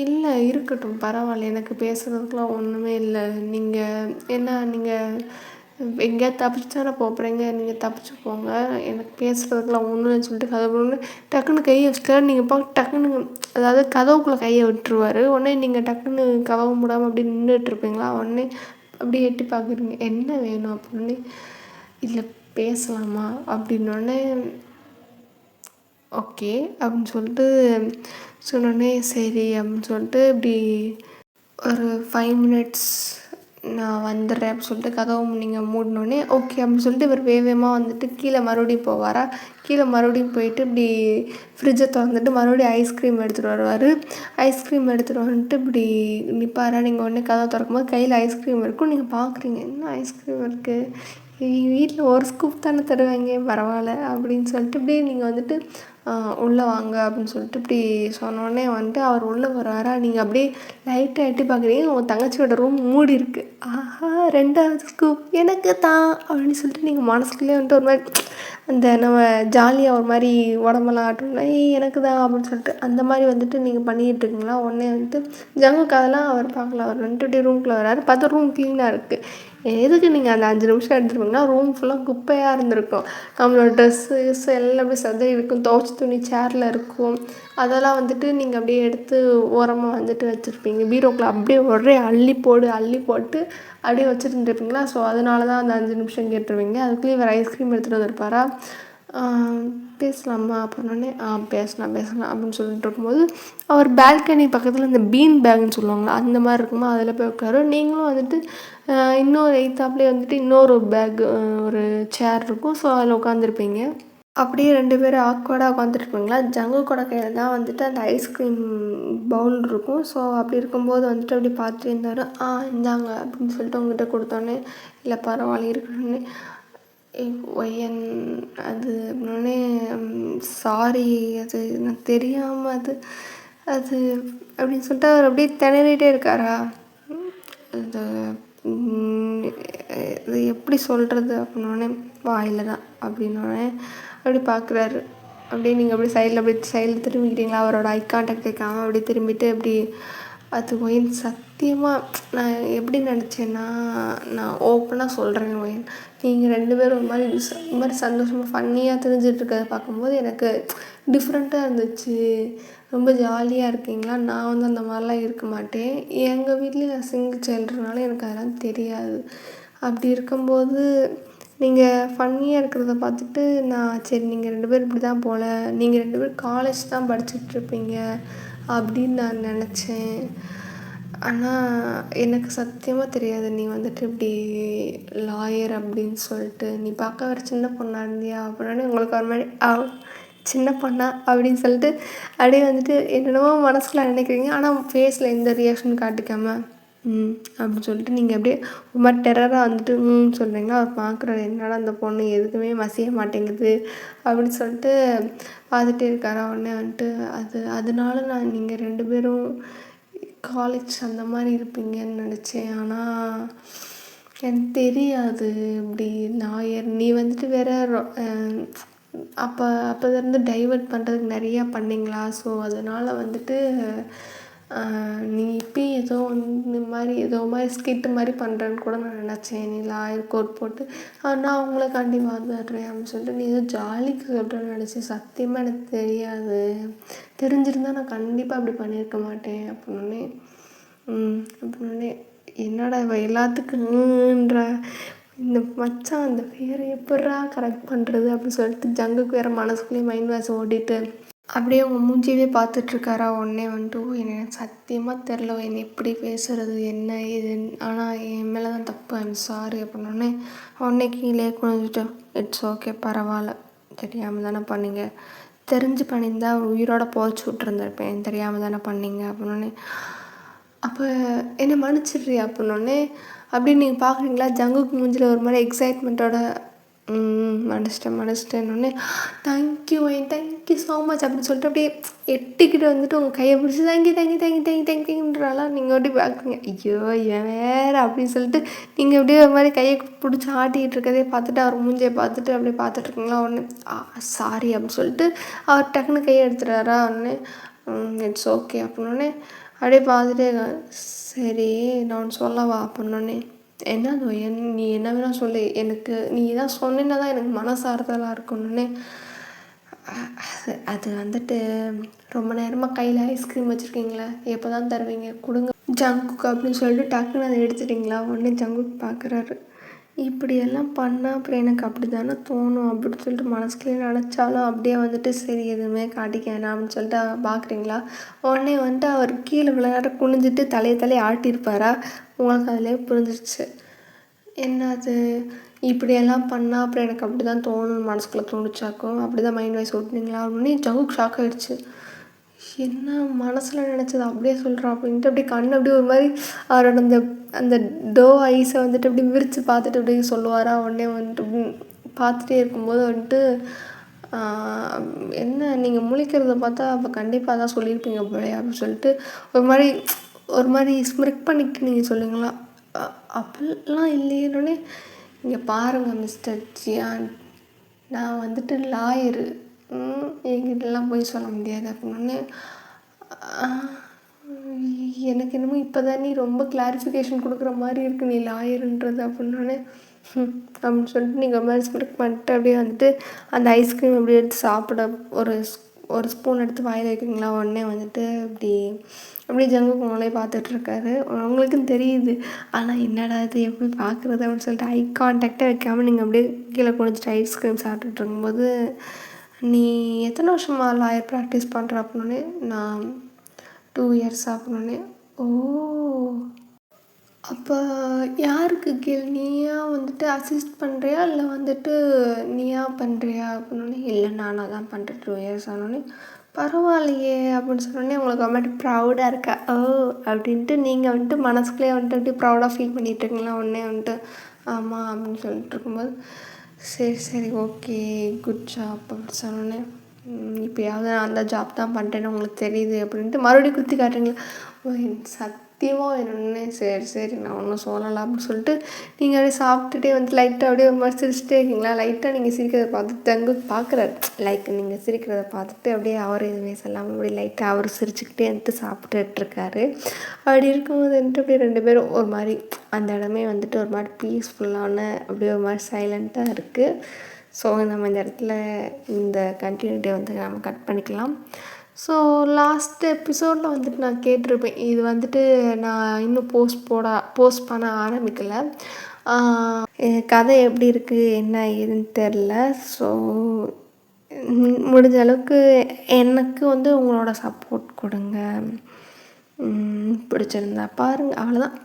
இல்லை இருக்கட்டும் பரவாயில்ல, எனக்கு பேசுகிறதுக்குலாம் ஒன்றுமே இல்லை, நீங்கள் எங்கேயாவது தப்பிச்சானே போகிறீங்க, நீங்கள் தப்பிச்சு போங்க, எனக்கு பேசுகிறதுக்குலாம் ஒன்றும் இல்லைன்னு சொல்லிட்டு கதவு டக்குன்னு கையை வச்சுட்டாரு. நீங்கள் பார்த்து டக்குன்னு அதாவது கதவுக்குள்ளே கையை விட்டுருவார். உடனே நீங்கள் டக்குன்னு கதவு மூடாமல் அப்படி நின்றுட்டுருப்பீங்களா. உடனே அப்படியே எட்டி பார்க்குறீங்க, என்ன வேணும் அப்படின்னு. இல்லை பேசலாமா அப்படின்னோடனே ஓகே அப்படின்னு சொல்லிட்டு சொன்னோடனே சரி அப்படின்னு சொல்லிட்டு இப்படி ஒரு 5 minutes நான் வந்துடுறேன் அப்படின்னு சொல்லிட்டு கதவு நீங்கள் மூடினோடனே ஓகே அப்படின்னு சொல்லிட்டு இவர் வேகமாக வந்துட்டு கீழே மறுபடியும் போவாரா. கீழே மறுபடியும் போயிட்டு இப்படி ஃப்ரிட்ஜை திறந்துட்டு மறுபடியும் ஐஸ்கிரீம் எடுத்துகிட்டு வருவார். ஐஸ்கிரீம் எடுத்துகிட்டு வந்துட்டு இப்படி நிற்பாரா. நீங்கள் உடனே கதவை திறக்கும்போது கையில் ஐஸ்கிரீம் இருக்கும். நீங்கள் பார்க்குறீங்க, என்ன ஐஸ்கிரீம் இருக்குது, வீட்டில் ஒரு ஸ்கூப் தானே தருவாங்க, பரவாயில்ல அப்படின்னு சொல்லிட்டு இப்படியே நீங்கள் வந்துட்டு உள்ளே வாங்க அப்படின்னு சொல்லிட்டு இப்படி சொன்னோடனே வந்துட்டு அவர் உள்ளே வராரா. நீங்கள் அப்படியே லைட்டாக எட்டி பார்க்குறீங்க, உங்கள் தங்கச்சியோட ரூம் மூடி இருக்குது. ஆஹா 2வது ஸ்கூப் எனக்கு தான் அப்படின்னு சொல்லிட்டு நீங்கள் மனசுக்குள்ளே வந்துட்டு ஒரு மாதிரி அந்த நம்ம ஜாலியாக ஒரு மாதிரி உடம்பெல்லாம் ஆட்டணும்னா எனக்கு தான் அப்படின்னு சொல்லிட்டு அந்த மாதிரி வந்துட்டு நீங்கள் பண்ணிகிட்ருக்கீங்களா. உடனே வந்துட்டு ஜங்குக்கு அதெல்லாம் அவர் பார்க்கல. அவர் வந்துட்டு அப்படியே ரூம்குள்ளே வராரு. பார்த்தா ரூம் க்ளீனாக இருக்குது. எதுக்கு நீங்கள் அந்த 5 நிமிஷம் எடுத்துருப்பீங்கன்னா ரூம் ஃபுல்லாக குப்பையாக இருந்திருக்கும். நம்மளோட ட்ரெஸ்ஸு எல்லாம் அப்படியே சதறி இருக்கும். துவைச்ச துணி சேரில் இருக்கும். அதெல்லாம் வந்துட்டு நீங்கள் அப்படியே எடுத்து ஓரமாக வந்துட்டு வச்சுருப்பீங்க. பீரோக்குள்ள அப்படியே ஒரே அள்ளி போட்டு அப்படியே வச்சுருந்துருப்பீங்களா. ஸோ அதனால தான் அந்த 5 நிமிஷம் கேட்டுருவீங்க. அதுக்குள்ளேயே இவர் ஐஸ்கிரீம் எடுத்துகிட்டு வந்திருப்பாரா. பேசலாமா அப்படின்னோடனே பேசலாம் அப்படின்னு சொல்லிட்டு இருக்கும்போது அவர் பால்கனி பக்கத்தில் இந்த பீன் பேக்னு சொல்லுவாங்களா அந்த மாதிரி இருக்குமா, அதில் போய் உட்காரு. நீங்களும் வந்துட்டு இன்னொரு எய்த்தாப்லேயே வந்துட்டு இன்னொரு பேக் ஒரு சேர் இருக்கும். ஸோ அதில் உட்காந்துருப்பீங்க. அப்படியே 2 பேரும் ஆக்வர்டாக உட்காந்துருப்பீங்களா. ஜங்குக்கோட கையில் தான் வந்துட்டு அந்த ஐஸ்கிரீம் பவுல் இருக்கும். ஸோ அப்படி இருக்கும்போது வந்துட்டு அப்படி பார்த்துட்டு இருந்தார். இந்தாங்க அப்படின்னு சொல்லிட்டு உங்ககிட்ட கொடுத்தோன்னே, இல்லை பரவாயில்ல இருக்கணுன்னே, ஒய்யன் அது அப்படின்னே, சாரி அது நான் தெரியாமல் அது அது அப்படின்னு சொல்லிட்டு அவர் அப்படியே திணறிட்டே இருக்காரா. அது இது எப்படி சொல்கிறது அப்படின்னோடனே, வாயில் தான் அப்படின்னோடனே அப்படி பார்க்குறாரு. அப்படியே நீங்கள் அப்படியே சைடில் திரும்பிக்கிட்டீங்களா, அவரோட ஐ கான்டாக்ட் கேட்காம அப்படியே திரும்பிட்டு அப்படி அது ஒயின் சத்தியமாக நான் எப்படி நினச்சேன்னா, நான் ஓப்பனாக சொல்கிறேன் ஒயின், நீங்கள் 2 பேரும் ஒரு மாதிரி சந்தோஷமாக ஃபன்னியாக தெரிஞ்சிட்டு இருக்கிறத பார்க்கும்போது எனக்கு டிஃப்ரெண்ட்டாக இருந்துச்சு. ரொம்ப ஜாலியாக இருக்கீங்களா. நான் வந்து அந்த மாதிரிலாம் இருக்க மாட்டேன். எங்கள் வீட்லேயும் நான் சிங்கிள் சைல்டுனால எனக்கு அதெல்லாம் தெரியாது. அப்படி இருக்கும்போது நீங்கள் ஃபன்னியாக இருக்கிறத பார்த்துட்டு நான் சரி நீங்கள் 2 பேரும் இப்படி தான் போல், நீங்கள் 2 பேரும் காலேஜ் தான் படிச்சுட்ருப்பீங்க அப்படின்னு நான் நினச்சேன். ஆனால் எனக்கு சத்தியமாக தெரியாது நீ வந்துட்டு இப்படி லாயர் அப்படின்னு சொல்லிட்டு. நீ பார்க்க வேறு சின்ன பொண்ணாக இருந்தியா அப்படின்னே உங்களுக்கு ஒரு மாதிரி சின்ன பொண்ணா அப்படின்னு சொல்லிட்டு அப்படியே வந்துட்டு என்னென்னமோ மனசுக்குள்ள நினைக்கிறீங்க. ஆனால் ஃபேஸில் எந்த ரியாக்ஷன் காட்டிக்காமல் அப்படின்னு சொல்லிட்டு நீங்கள் அப்படியே ஒரு மாதிரி டெரராக வந்துட்டு சொல்கிறீங்களா. அவர் பார்க்குறாரு, என்னடா அந்த பொண்ணு எதுக்குமே மசிய மாட்டேங்குது அப்படின்னு சொல்லிட்டு பார்த்துட்டே இருக்காரா. உடனே வந்துட்டு அதனால நான் நீங்கள் 2 பேரும் காலேஜ் அந்த மாதிரி இருப்பீங்கன்னு நினச்சேன். ஆனால் எனக்கு தெரியாது இப்படி லாயர் நீ வந்துட்டு வேற அப்போலேருந்து டைவர்ட் பண்ணுறதுக்கு நிறையா பண்ணிங்களா. ஸோ அதனால் வந்துட்டு நீ இப்போயும் ஏதோ இந்த மாதிரி ஸ்கிட்டு மாதிரி பண்ணுறேன்னு கூட நான் நினச்சேன். நீ லாயர் கோட் போட்டு நான் அவங்கள கண்டிப்பாக வாதாடுறேன் அப்படின்னு சொல்லிட்டு நீ ஏதோ ஜாலிக்கு சொல்கிறேன்னு நினச்சேன். சத்தியமாக எனக்கு தெரியாது. தெரிஞ்சிருந்தால் நான் கண்டிப்பாக அப்படி பண்ணியிருக்க மாட்டேன் அப்படின்னே. அப்படின்னே என்னடா இவ எல்லாத்துக்குன்ற இந்த மச்சான் அந்த பேரை எப்படா கரெக்ட் பண்ணுறது அப்படின்னு சொல்லிட்டு ஜங்குக்கு வேறு மனசுக்குள்ளேயே மைண்ட் வாஷ் ஓடிட்டு அப்படியே அவங்க மூஞ்சியவே பார்த்துட்ருக்காரா. உடனே வந்துட்டு எனக்கு சத்தியமாக தெரில என்னை எப்படி பேசுகிறது என்ன இது, ஆனால் என் மேலே தான் தப்பு, ஐம் சாரி அப்படின்னோடனே உடனே கீழே குனிஞ்சிட்டு இட்ஸ் ஓகே பரவாயில்ல, தெரியாமல் தானே பண்ணீங்க, தெரிஞ்சு பண்ணியிருந்தா உயிரோட போச்சு விட்ருந்துருப்பேன், தெரியாமல் தானே பண்ணீங்க அப்படின்னோடனே அப்போ என்னை மன்னிச்சிடுறியா அப்படின்னோடனே அப்படின்னு நீங்கள் பார்க்குறீங்களா. ஜங்குக்கு மூஞ்சில் ஒரு மாதிரி எக்ஸைட்மெண்ட்டோட மன்னிச்சிட்டேன்னொடனே தேங்க்யூ ஸோ மச் அப்படின்னு சொல்லிட்டு அப்படியே எட்டிக்கிட்டு வந்துட்டு உங்கள் கையை பிடிச்சி தேங்க்யூன்றாலா. நீங்கள் அப்படி பார்க்குறீங்க, ஐயோ இவன் வேறு அப்படின்னு சொல்லிட்டு நீங்கள் அப்படியே ஒரு மாதிரி கையை பிடிச்சி ஆட்டிகிட்டு இருக்கதே பார்த்துட்டு அவர் மூஞ்சியை பார்த்துட்டு அப்படியே பார்த்துட்ருக்கீங்களா. உடனே சாரி அப்படின்னு சொல்லிட்டு அவர் டக்குன்னு கையை எடுத்துடுறாரா. உடனே இட்ஸ் ஓகே அப்படின்னோடனே அப்படியே பார்த்துட்டே சரி நான் ஒன்று சொல்லவா அப்படின்னோடனே என்னது நீ என்ன வேணால் சொல்லு, எனக்கு நீ தான் சொன்னேன்னா தான் எனக்கு மனசாறுதலாக இருக்கணுன்னே. அது வந்துட்டு ரொம்ப நேரமாக கையில் ஐஸ்கிரீம் வச்சுருக்கீங்களே, எப்போ தான் தருவீங்க கொடுங்க ஜங்குக்கு அப்படின்னு சொல்லிட்டு டக்குன்னு அதை எடுத்துட்டிங்களா. உடனே ஜங்குக்கு பார்க்குறாரு, இப்படியெல்லாம் பண்ணால் அப்புறம் எனக்கு அப்படி தானே தோணும் அப்படின்னு சொல்லிட்டு மனசுக்குள்ளே நினச்சாலும் அப்படியே வந்துட்டு சரி எதுவுமே காட்டிக்க வேணாம் அப்படின்னு சொல்லிட்டு பார்க்குறீங்களா. உடனே வந்துட்டு அவர் கீழே விளையாட குனிஞ்சிட்டு தலையை ஆட்டியிருப்பாரா. உங்களுக்கு அதிலே புரிஞ்சிருச்சு என்ன அது இப்படியெல்லாம் பண்ணால் அப்புறம் எனக்கு அப்படி தான் தோணும் மனசுக்குள்ளே தோணுச்சாக்கும், அப்படி தான் மைண்ட் வைஸ் ஓட்டுனீங்களா அப்படின்னு ஜங்குக்கு ஷாக் ஆகிடுச்சு. என்ன மனசில் நினச்சது அப்படியே சொல்கிறான் அப்படின்ட்டு அப்படியே கண் அப்படியே ஒரு மாதிரி அவரோட அந்த டோ ஐஸை வந்துட்டு அப்படி விரித்து பார்த்துட்டு அப்படியே சொல்லுவாரா. உடனே வந்துட்டு பார்த்துட்டே இருக்கும்போது வந்துட்டு என்ன நீங்கள் முழிக்கிறத பார்த்தா அப்போ கண்டிப்பாக தான் சொல்லியிருப்பீங்க போலே அப்படின்னு சொல்லிட்டு ஒரு மாதிரி ஸ்மிர்க் பண்ணிக்கிட்டு நீங்கள் சொல்லுங்களா. அப்படிலாம் இல்லையோடனே இங்கே பாருங்கள் மிஸ்டர் ஜியான், நான் வந்துட்டு லாயரு, என்கிட்டலாம் போய் சொல்ல முடியாது அப்படின்னோடனே எனக்கு என்னமோ இப்போ தான் நீ ரொம்ப கிளாரிஃபிகேஷன் கொடுக்குற மாதிரி இருக்குது நீ லாயருன்றது அப்படின்னோடனே அப்படின்னு சொல்லிட்டு நீங்கள் ஒரு மாதிரி ஸ்மிர்க் பண்ணிட்டு அப்படியே வந்துட்டு அந்த ஐஸ்கிரீம் அப்படியே எடுத்து சாப்பிட ஒரு ஒரு ஸ்பூன் எடுத்து வாயில் வைக்கிறீங்களா, உடனே வந்துட்டு இப்படி அப்படியே ஜங்கு குணாலே பார்த்துட்ருக்காரு. உங்களுக்கும் தெரியுது. ஆனால் என்னடா இது எப்படி பார்க்குறது அப்படின்னு சொல்லிட்டு ஐ கான்டாக்டே வைக்காமல் நீங்கள் அப்படியே கீழே குடிச்சிட்டு ஐஸ்கிரீம் சாப்பிட்டுட்டு இருக்கும்போது, நீ எத்தனை வருஷமா லாயர் ப்ராக்டிஸ் பண்ணுற அப்படின்னே, நான் 2 இயர்ஸ் அப்படின்னே. ஓ, அப்போ யாருக்கு நீயா வந்துட்டு அசிஸ்ட் பண்ணுறியா இல்லை வந்துட்டு நீயா பண்ணுறியா அப்படின்னோடனே, இல்லை நானாக தான் பண்ணுறேன் 2 இயர்ஸ் ஆனோடனே. பரவாயில்லையே அப்படின்னு சொன்னோடனே உங்களுக்கு வந்துட்டு ப்ரௌடாக இருக்கா. ஓ அப்படின்ட்டு நீங்கள் வந்துட்டு மனசுக்குள்ளே வந்துட்டு அப்படியே ப்ரௌடாக ஃபீல் பண்ணிட்டுருக்கீங்களா உடனே வந்துட்டு ஆமாம் அப்படின்னு சொல்லிட்டு இருக்கும்போது, சரி சரி ஓகே குட் ஜாப் அப்படின்னு சொன்னோடனே, இப்போயாவது நான் அந்த ஜாப் தான் பண்ணுறேன்னு உங்களுக்கு தெரியுது அப்படின்ட்டு மறுபடியும் குத்தி காட்டுறீங்களா. சத்தியமாக என்னென்ன, சரி சரி நான் ஒன்றும் சொல்லலாம் அப்படின்னு சொல்லிட்டு நீங்கள் அப்படியே சாப்பிட்டுட்டே வந்து லைட்டாக அப்படியே ஒரு மாதிரி சிரிச்சிட்டே இருக்கீங்களா. லைட்டாக நீங்கள் சிரிக்கிறத பார்த்துட்டு தங்கு பார்க்குறாரு. லைக் நீங்கள் சிரிக்கிறத பார்த்துட்டு அப்படியே அவர் எதுவுமே சொல்லாமல் அப்படியே லைட்டாக அவர் சிரிச்சுக்கிட்டே வந்துட்டு சாப்பிட்டுட்ருக்காரு. அப்படி இருக்கும்போது வந்துட்டு அப்படியே 2 பேரும் ஒரு மாதிரி அந்த இடமே வந்துட்டு ஒரு மாதிரி பீஸ்ஃபுல்லான அப்படியே ஒரு மாதிரி சைலண்ட்டாக இருக்குது. ஸோ நம்ம இந்த இடத்துல இந்த கண்டினியூட்டியை வந்து நம்ம கட் பண்ணிக்கலாம். ஸோ லாஸ்ட் எபிசோடில் வந்துட்டு நான் கேட்டிருப்பேன், இது வந்துட்டு நான் இன்னும் போஸ்ட் பண்ண ஆரம்பிக்கலை, கதை எப்படி இருக்குது என்ன ஏதுன்னு தெரில. ஸோ முடிஞ்ச அளவுக்கு எனக்கு வந்து உங்களோட சப்போர்ட் கொடுங்க. பிடிச்சிருந்தா பாருங்கள், அவ்வளோதான்.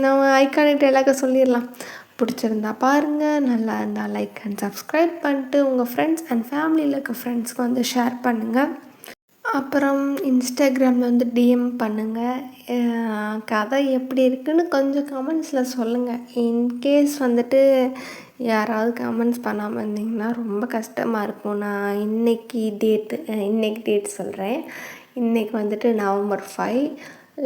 நம்ம ஐகானிக் டைலாக சொல்லிடலாம். பிடிச்சிருந்தா பாருங்கள், நல்லா இருந்தால் லைக் அண்ட் சப்ஸ்கிரைப் பண்ணிட்டு உங்கள் ஃப்ரெண்ட்ஸ் அண்ட் ஃபேமிலியில் இருக்க ஃப்ரெண்ட்ஸ்க்கு வந்து ஷேர் பண்ணுங்கள். அப்புறம் இன்ஸ்டாகிராமில் வந்து டிஎம் பண்ணுங்கள். கதை எப்படி இருக்குதுன்னு கொஞ்சம் கமெண்ட்ஸில் சொல்லுங்கள். இன்கேஸ் வந்துட்டு யாராவது கமெண்ட்ஸ் பண்ணாமல் இருந்தீங்கன்னா ரொம்ப கஷ்டமாக இருக்கும். நான் இன்றைக்கி டேட் சொல்கிறேன். இன்றைக்கி வந்துட்டு November 5.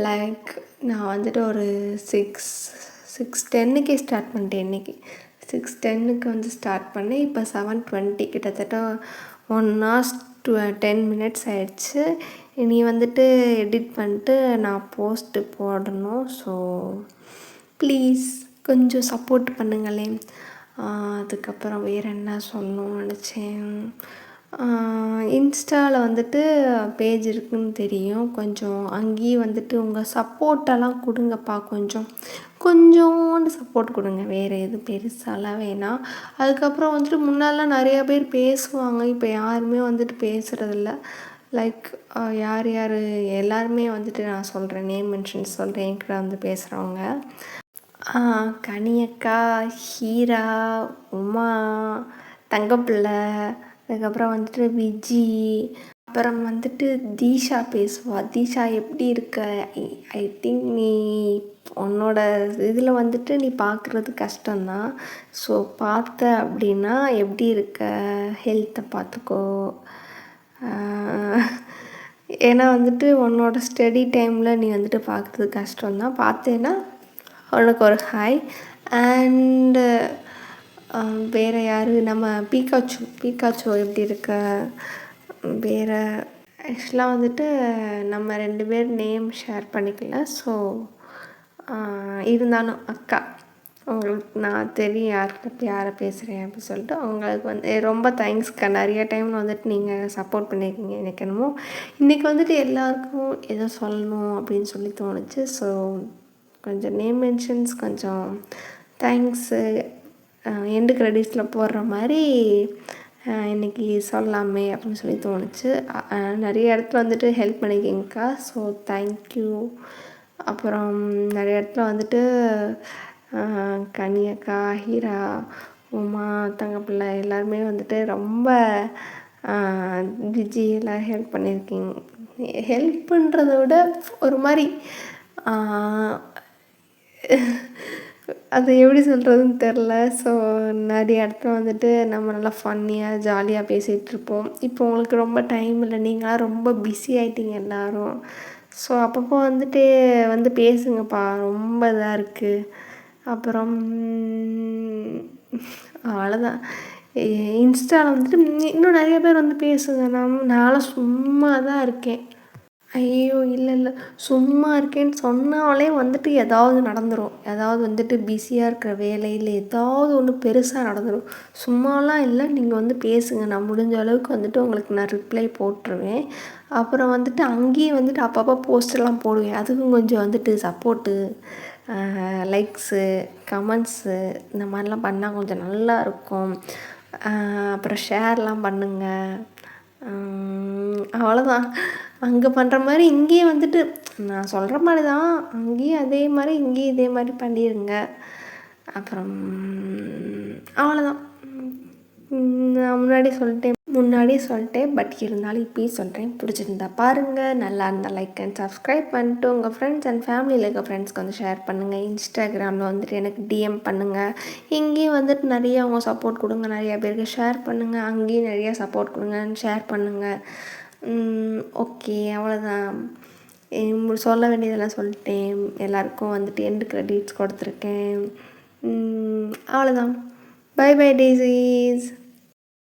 லைக் நான் வந்துட்டு ஒரு 6:10 ஸ்டார்ட் பண்ணிட்டேன். இன்றைக்கி 6:10 வந்து ஸ்டார்ட் பண்ணேன். இப்போ 7:20, கிட்டத்தட்ட 1 hour 10 minutes ஆயிடுச்சு. இனி வந்துட்டு எடிட் பண்ணிட்டு நான் போஸ்ட்டு போடணும். ஸோ ப்ளீஸ் கொஞ்சம் சப்போர்ட் பண்ணுங்களேன். அதுக்கப்புறம் வேறு என்ன சொல்லணும்னு நினச்சேன். இன்ஸ்டாவில் வந்துட்டு பேஜ் இருக்குதுன்னு தெரியும். கொஞ்சம் அங்கேயும் வந்துட்டு உங்கள் சப்போர்ட்டெல்லாம் கொடுங்கப்பா. கொஞ்சோண்டு சப்போர்ட் கொடுங்க, வேறு எதுவும் பெருசாலாம் வேணாம். அதுக்கப்புறம் வந்துட்டு முன்னாடிலாம் நிறையா பேர் பேசுவாங்க, இப்போ யாருமே வந்துட்டு பேசுகிறதில்ல. லைக் யார் எல்லாருமே வந்துட்டு நான் சொல்கிறேன், நேம் மென்ஷன் சொல்கிறேன், என்கிட்ட வந்து பேசுகிறவங்க கனியக்கா, ஹீரா, உமா, தங்கப்பிள்ளை, அதுக்கப்புறம் வந்துட்டு விஜி, அப்புறம் வந்துட்டு தீஷா பேசுவா. தீஷா எப்படி இருக்க? ஐ திங்க் நீ உன்னோட இதில் வந்துட்டு நீ பார்க்குறது கஷ்டம்தான். ஸோ பார்த்த அப்படின்னா எப்படி இருக்க, ஹெல்த்தை பார்த்துக்கோ. ஏன்னா வந்துட்டு உன்னோட ஸ்டடி டைமில் நீ வந்துட்டு பார்க்குறது கஷ்டம்தான். பார்த்தேன்னா உனக்கு ஒரு ஹாய். அண்டு வேறு யார், நம்ம பீக்காச்சு எப்படி இருக்க? வேறு ஆக்சுவலாக வந்துட்டு நம்ம 2 பேர் நேம் ஷேர் பண்ணிக்கல. ஸோ இருந்தாலும் அக்கா, உங்களுக்கு நான் தெரியும் யாரை பேசுகிறேன் அப்படின்னு சொல்லிட்டு அவங்களுக்கு வந்து ரொம்ப தேங்க்ஸ்க்கா. நிறைய டைம் வந்துட்டு நீங்கள் சப்போர்ட் பண்ணியிருக்கீங்க. எனக்கு என்னமோ இன்றைக்கி வந்துட்டு எல்லாருக்கும் எதோ சொல்லணும் அப்படின்னு சொல்லி தோணுச்சு. ஸோ கொஞ்சம் நேம் மென்ஷன்ஸ், கொஞ்சம் தேங்க்ஸு எண்டு கிரெடிட்ஸில் போடுற மாதிரி இன்றைக்கி சொல்லலாமே அப்படின்னு சொல்லி தோணுச்சு. நிறைய இடத்துல வந்துட்டு ஹெல்ப் பண்ணிக்கிங்கக்கா. So thank you. அப்புறம் நிறைய இடத்துல வந்துட்டு கனியக்கா, ஹீரா, உமா, தங்கப்பிள்ளை எல்லாருமே வந்துட்டு ரொம்ப விஜி எல்லாம் ஹெல்ப் பண்ணியிருக்கீங்க. ஹெல்ப் பண்ணுறத விட ஒரு மாதிரி அது எப்படி சொல்கிறதுன்னு தெரில. ஸோ நிறைய இடத்துல வந்துட்டு நம்ம நல்லா ஃபன்னியாக ஜாலியாக பேசிகிட்ருப்போம். இப்போ உங்களுக்கு ரொம்ப டைம் இல்லை, நீங்களாம் ரொம்ப பிஸி ஆகிட்டீங்க எல்லோரும். ஸோ அப்பப்போ வந்துட்டு வந்து பேசுங்கப்பா, ரொம்ப இதாக இருக்குது. அப்புறம் அவ்வளோதான். இன்ஸ்டாவில் வந்துட்டு இன்னும் நிறைய பேர் வந்து பேசுங்க. நானும் சும்மா தான் இருக்கேன். ஐயோ! இல்ல. சும்மா இருக்கேன்னு சொன்னாலே வந்துட்டு ஏதாவது நடந்துரும். ஏதாவது வந்துட்டு பிஸியா இருக்கிற வேலையில ஏதாவது ஒண்ணு பெருசா நடந்துரும். சும்மாலாம் இல்ல. நீங்க வந்து பேசுங்க. நான் முடிஞ்ச அளவுக்கு வந்துட்டு உங்களுக்கு நான் ரிப்ளை போட்டுருவேன். அப்புறம் வந்துட்டு அங்கேயும் வந்துட்டு அப்பப்போ போஸ்ட்லாம் போடுவேன். அதுக்கும் கொஞ்சம் வந்துட்டு சப்போர்ட்டு, லைக்ஸு, கமெண்ட்ஸு இந்த மாதிரிலாம் பண்ணா கொஞ்சம் நல்லாயிருக்கும். அப்புறம் ஷேர்லாம் பண்ணுங்க. அவ்வளோதான். அங்கே பண்ணுற மாதிரி இங்கேயும் வந்துட்டு நான் சொல்கிற மாதிரி தான். அங்கேயும் அதே மாதிரி இங்கேயும் இதே மாதிரி பண்ணிடுங்க. அப்புறம் அவ்வளோதான். நான் முன்னாடியே சொல்லிட்டேன். பட் இருந்தாலும் இப்பயும் சொல்கிறேன். பிடிச்சிருந்தா பாருங்கள். நல்லா இருந்தால் லைக் அண்ட் சப்ஸ்கிரைப் பண்ணிட்டு உங்கள் ஃப்ரெண்ட்ஸ் அண்ட் ஃபேமிலியில் இருக்க ஃப்ரெண்ட்ஸ்க்கு வந்து ஷேர் பண்ணுங்கள். இன்ஸ்டாகிராமில் வந்துட்டு எனக்கு டிஎம் பண்ணுங்கள். இங்கேயும் வந்துட்டு நிறைய அவங்க சப்போர்ட் கொடுங்க. நிறையா பேருக்கு ஷேர் பண்ணுங்கள். அங்கேயும் நிறையா சப்போர்ட் கொடுங்க, ஷேர் பண்ணுங்கள். ஓகே, அவ்வளோதான். சொல்ல வேண்டியதெல்லாம் சொல்லிட்டேன். எல்லாருக்கும் வந்துட்டு எண்டு கிரெடிட்ஸ் கொடுத்துருக்கேன். அவ்வளோதான். Bye bye டேஸீஸ்.